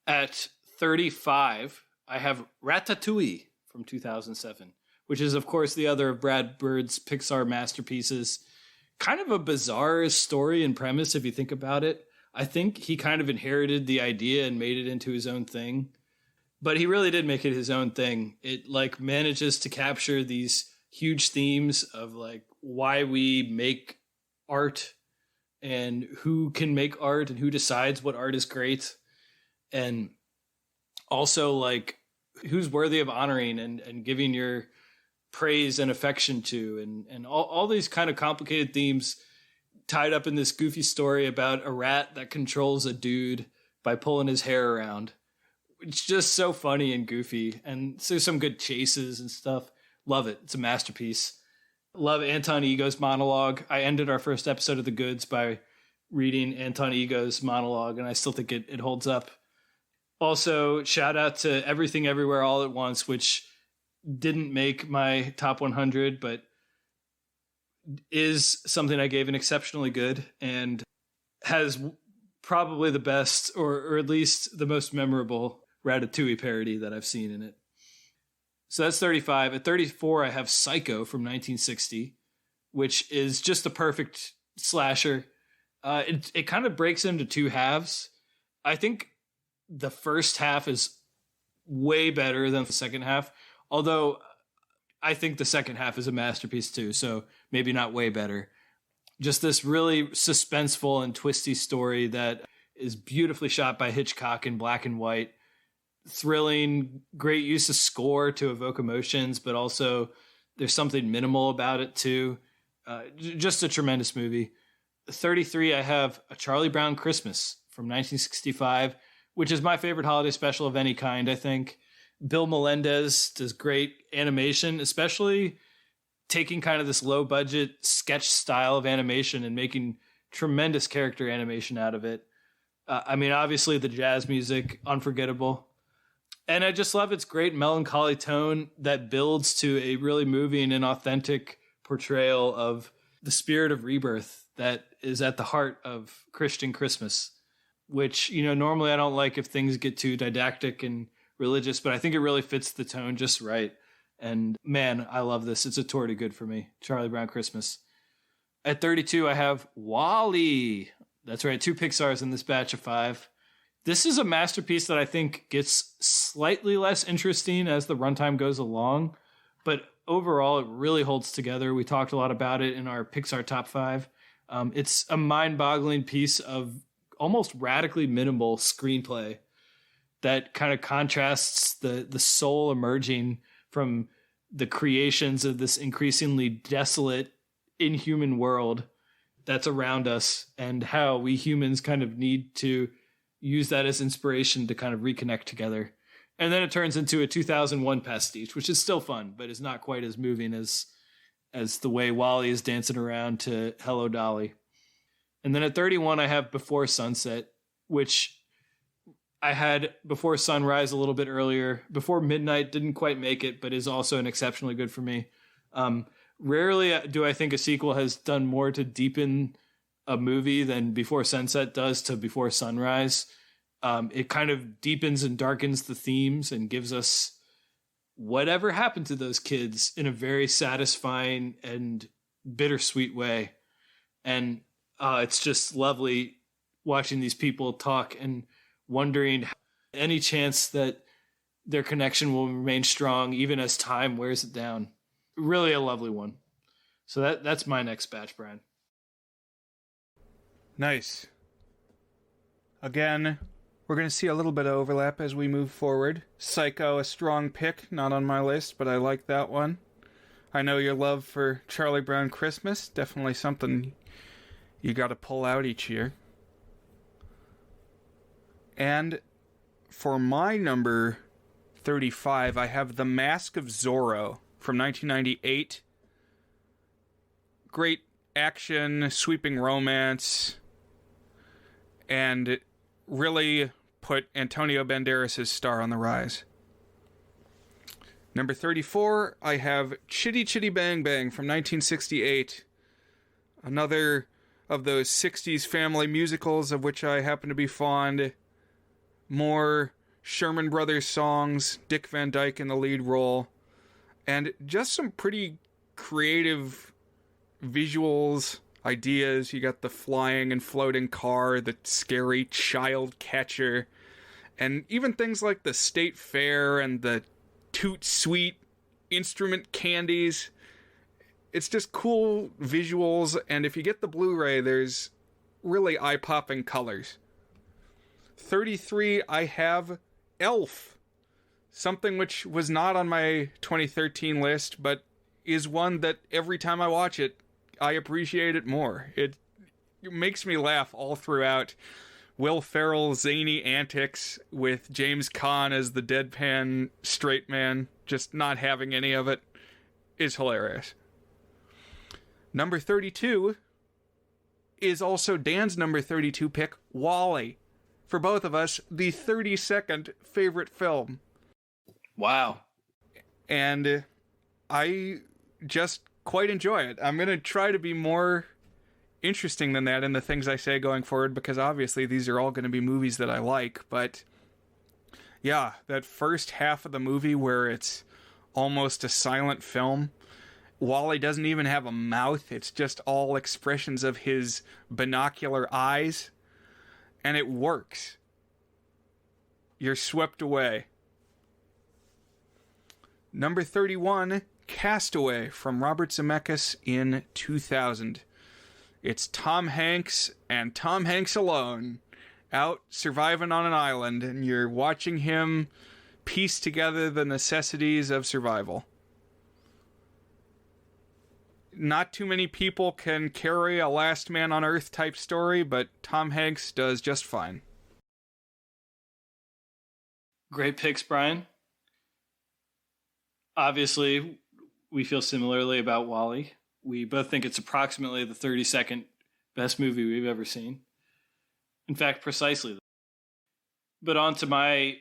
At 35, I have Ratatouille from 2007, which is, of course, the other of Brad Bird's Pixar masterpieces. Kind of a bizarre story and premise if you think about it. I think he kind of inherited the idea and made it into his own thing. But he really did make it his own thing. It like manages to capture these huge themes of like why we make art and who can make art and who decides what art is great. And also like who's worthy of honoring and giving your praise and affection to, and all these kind of complicated themes tied up in this goofy story about a rat that controls a dude by pulling his hair around. It's just so funny and goofy, and so some good chases and stuff. Love it. It's a masterpiece. Love Anton Ego's monologue. I ended our first episode of The Goods by reading Anton Ego's monologue, and I still think it holds up. Also, shout out to Everything Everywhere All at Once, which didn't make my top 100, but is something I gave an exceptionally good and has probably the best or at least the most memorable Ratatouille parody that I've seen in it. So that's 35. At 34, I have Psycho from 1960, which is just the perfect slasher. It kind of breaks into two halves. I think the first half is way better than the second half, although I think the second half is a masterpiece too, so maybe not way better. Just this really suspenseful and twisty story that is beautifully shot by Hitchcock in black and white. Thrilling, great use of score to evoke emotions, but also there's something minimal about it too. Just a tremendous movie. 33, I have A Charlie Brown Christmas from 1965, which is my favorite holiday special of any kind, I think. Bill Melendez does great animation, especially taking kind of this low budget sketch style of animation and making tremendous character animation out of it. I mean, obviously the jazz music, unforgettable. And I just love its great melancholy tone that builds to a really moving and authentic portrayal of the spirit of rebirth that is at the heart of Christian Christmas, which, you know, normally I don't like if things get too didactic and religious, but I think it really fits the tone just right. And man, I love this. It's a tour de good for me. Charlie Brown Christmas. At 32, I have WALL-E. That's right, 2 Pixars in this batch of 5. This is a masterpiece that I think gets slightly less interesting as the runtime goes along, but overall it really holds together. We talked a lot about it in our Pixar top 5. It's a mind-boggling piece of almost radically minimal screenplay that kind of contrasts the soul emerging from the creations of this increasingly desolate, inhuman world that's around us, and how we humans kind of need to use that as inspiration to kind of reconnect together. And then it turns into a 2001 pastiche, which is still fun, but is not quite as moving as the way WALL-E is dancing around to Hello Dolly. And then at 31, I have Before Sunset, which I had Before Sunrise a little bit earlier. Before Midnight didn't quite make it, but is also an exceptionally good for me. Rarely do I think a sequel has done more to deepen a movie than Before Sunset does to Before Sunrise. It kind of deepens and darkens the themes and gives us whatever happened to those kids in a very satisfying and bittersweet way. And it's just lovely watching these people talk and wondering any chance that their connection will remain strong even as time wears it down. Really a lovely one. So that's my next batch, Brian. Nice. Again, we're going to see a little bit of overlap as we move forward. Psycho, a strong pick, not on my list, but I like that one. I know your love for Charlie Brown Christmas, definitely something you got to pull out each year. And for my number 35, I have The Mask of Zorro from 1998. Great action, sweeping romance, and it really put Antonio Banderas' star on the rise. Number 34, I have Chitty Chitty Bang Bang from 1968. Another of those 60s family musicals of which I happen to be fond. More Sherman Brothers songs, Dick Van Dyke in the lead role, and just some pretty creative visuals, ideas. You got the flying and floating car, the scary child catcher, and even things like the state fair and the toot sweet instrument candies. It's just cool visuals, and if you get the Blu-ray, there's really eye-popping colors. 33, I have Elf. Something which was not on my 2013 list, but is one that every time I watch it, I appreciate it more. It makes me laugh all throughout. Will Ferrell's zany antics with James Caan as the deadpan straight man, just not having any of it, is hilarious. Number 32 is also Dan's number 32 pick, WALL-E. For both of us, the 32nd favorite film. Wow. And I just quite enjoy it. I'm going to try to be more interesting than that in the things I say going forward, because obviously these are all going to be movies that I like. But yeah, that first half of the movie where it's almost a silent film, WALL-E doesn't even have a mouth. It's just all expressions of his binocular eyes. And it works. You're swept away. Number 31, Castaway from Robert Zemeckis in 2000. It's Tom Hanks and Tom Hanks alone out surviving on an island, and you're watching him piece together the necessities of survival. Not too many people can carry a Last Man on Earth type story, but Tom Hanks does just fine. Great picks, Brian. Obviously, we feel similarly about WALL-E. We both think it's approximately the 32nd best movie we've ever seen. In fact, precisely. But on to my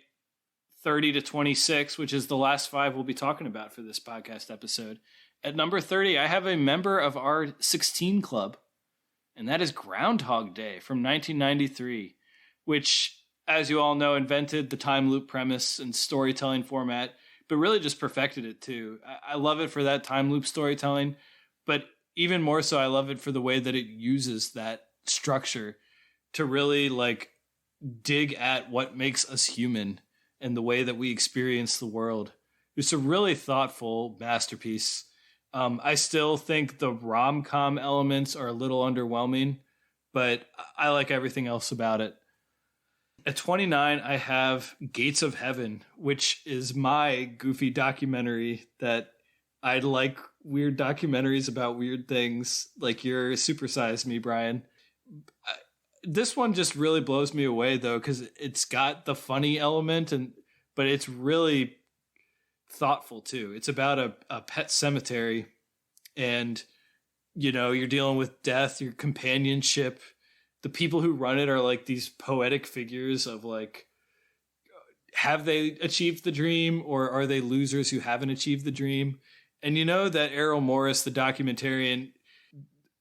30 to 26, which is the last five we'll be talking about for this podcast episode. At number 30, I have a member of our 16 club, and that is Groundhog Day from 1993, which, as you all know, invented the time loop premise and storytelling format, but really just perfected it too. I love it for that time loop storytelling, but even more so, I love it for the way that it uses that structure to really dig at what makes us human and the way that we experience the world. It's a really thoughtful masterpiece. I still think the rom-com elements are a little underwhelming, but I like everything else about it. At 29, I have Gates of Heaven, which is my goofy documentary that I like weird documentaries about weird things, like your Super Size Me, Brian. This one just really blows me away, though, because it's got the funny element, but it's really thoughtful, too. It's about a pet cemetery, and, you're dealing with death, your companionship. The people who run it are like these poetic figures of have they achieved the dream, or are they losers who haven't achieved the dream? And that Errol Morris, the documentarian,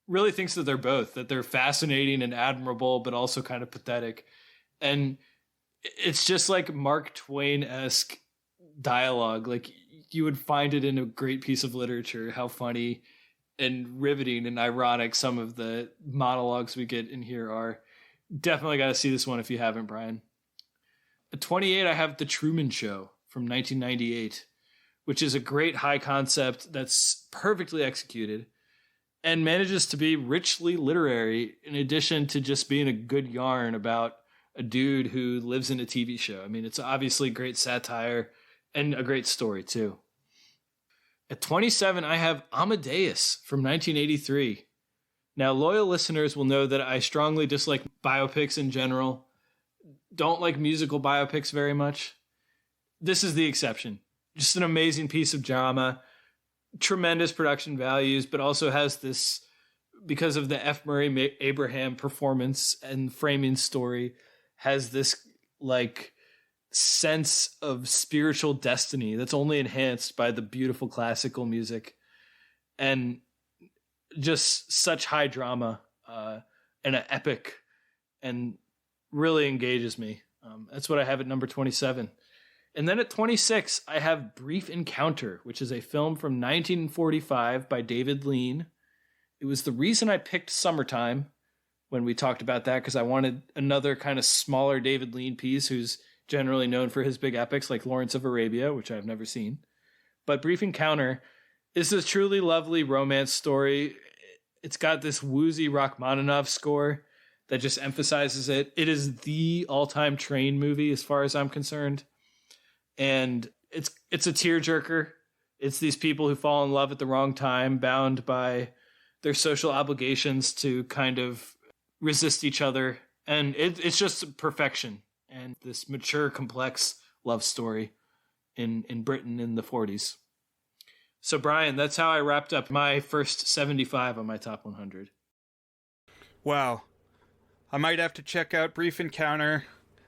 really thinks that they're both, that they're fascinating and admirable, but also kind of pathetic. And it's just like Mark Twain-esque dialogue. Like, you would find it in a great piece of literature, how funny and riveting and ironic some of the monologues we get in here are. Definitely got to see this one if you haven't, Brian. At 28, I have The Truman Show from 1998, which is a great high concept that's perfectly executed and manages to be richly literary in addition to just being a good yarn about a dude who lives in a TV show. I mean, it's obviously great satire and a great story, too. At 27, I have Amadeus from 1983. Now, loyal listeners will know that I strongly dislike biopics in general. Don't like musical biopics very much. This is the exception. Just an amazing piece of drama, tremendous production values, but also has this because of the F. Murray Abraham performance and framing story, has this like sense of spiritual destiny that's only enhanced by the beautiful classical music and just such high drama and an epic, and really engages me. That's what I have at number 27. And then at 26, I have Brief Encounter, which is a film from 1945 by David Lean. It was the reason I picked Summertime when we talked about that, because I wanted another kind of smaller David Lean piece who's generally known for his big epics like Lawrence of Arabia, which I've never seen. But Brief Encounter is a truly lovely romance story. It's got this woozy Rachmaninoff score that just emphasizes it. It is the all-time train movie as far as I'm concerned. And it's a tearjerker. It's these people who fall in love at the wrong time, bound by their social obligations to kind of resist each other. And it's just perfection. And this mature, complex love story in Britain in the 40s. So, Brian, that's how I wrapped up my first 75 on my top 100. Wow. I might have to check out Brief Encounter.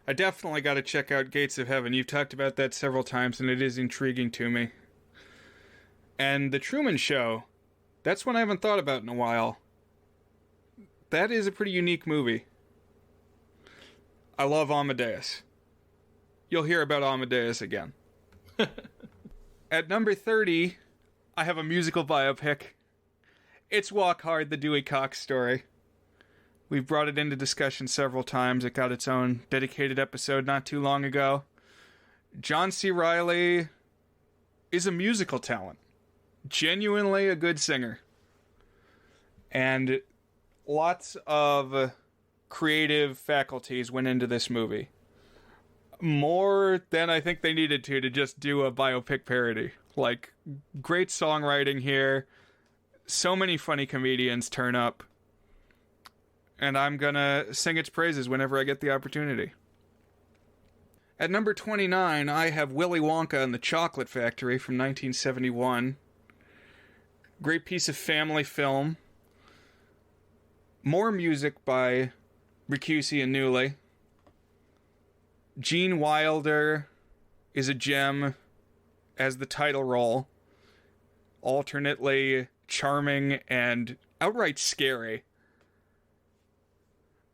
I definitely got to check out Gates of Heaven. You've talked about that several times, and it is intriguing to me. And The Truman Show, that's one I haven't thought about in a while. That is a pretty unique movie. I love Amadeus. You'll hear about Amadeus again. At number 30, I have a musical biopic. It's Walk Hard, the Dewey Cox story. We've brought it into discussion several times. It got its own dedicated episode not too long ago. John C. Reilly is a musical talent. Genuinely a good singer. And lots of creative faculties went into this movie. More than I think they needed to just do a biopic parody. Like, great songwriting here. So many funny comedians turn up. And I'm gonna sing its praises whenever I get the opportunity. At number 29, I have Willy Wonka and the Chocolate Factory from 1971. Great piece of family film. More music by Ricusi and Newley. Gene Wilder is a gem as the title role. Alternately charming and outright scary.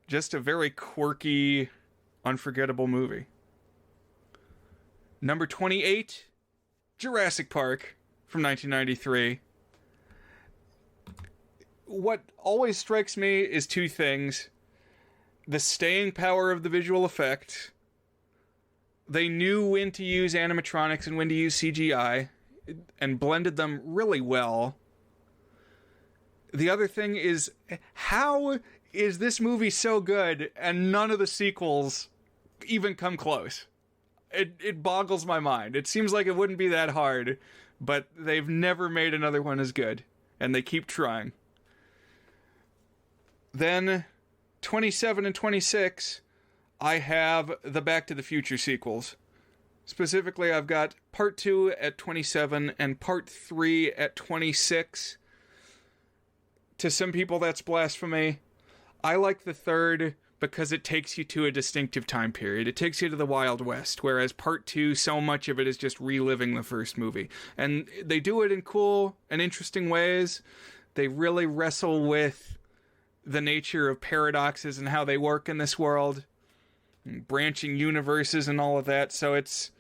Just a very quirky, unforgettable movie. Number 28, Jurassic Park from 1993. What always strikes me is two things. The staying power of the visual effect. They knew when to use animatronics and when to use CGI, and blended them really well. The other thing is, how is this movie so good and none of the sequels even come close? It boggles my mind. It seems like it wouldn't be that hard, but they've never made another one as good, and they keep trying. Then 27 and 26, I have the Back to the Future sequels. Specifically, I've got Part 2 at 27 and Part 3 at 26. To some people, that's blasphemy. I like the third because it takes you to a distinctive time period. It takes you to the Wild West, whereas Part 2, so much of it is just reliving the first movie. And they do it in cool and interesting ways. They really wrestle with the nature of paradoxes and how they work in this world, and branching universes and all of that. So it's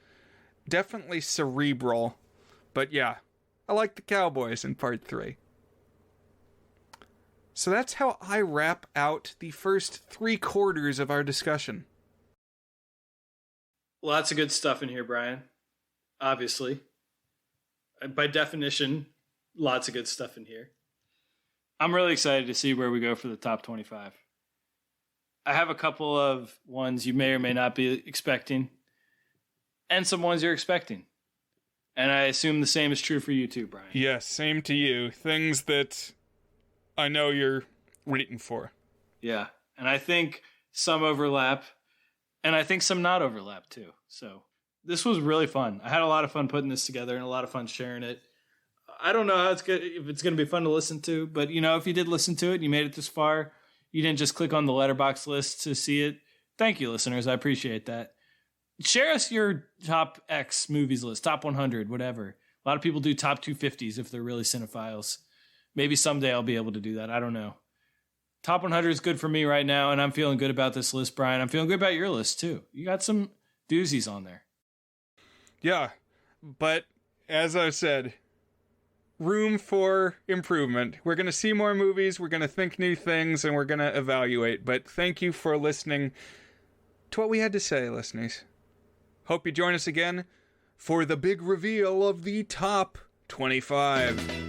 definitely cerebral. But yeah, I like the cowboys in Part 3. So that's how I wrap out the first 3/4 of our discussion. Lots of good stuff in here, Brian. Obviously. By definition, lots of good stuff in here. I'm really excited to see where we go for the top 25. I have a couple of ones you may or may not be expecting, and some ones you're expecting. And I assume the same is true for you too, Brian. Yes, same to you. Things that I know you're waiting for. Yeah, and I think some overlap, and I think some not overlap too. So this was really fun. I had a lot of fun putting this together and a lot of fun sharing it. I don't know how if it's going to be fun to listen to, but if you did listen to it and you made it this far, you didn't just click on the letterbox list to see it. Thank you, listeners. I appreciate that. Share us your top X movies list, top 100, whatever. A lot of people do top 250s if they're really cinephiles. Maybe someday I'll be able to do that. I don't know. Top 100 is good for me right now, and I'm feeling good about this list, Brian. I'm feeling good about your list, too. You got some doozies on there. Yeah, but as I said, room for improvement. We're going to see more movies, we're going to think new things, and we're going to evaluate. But thank you for listening to what we had to say, listeners. Hope you join us again for the big reveal of the top 25.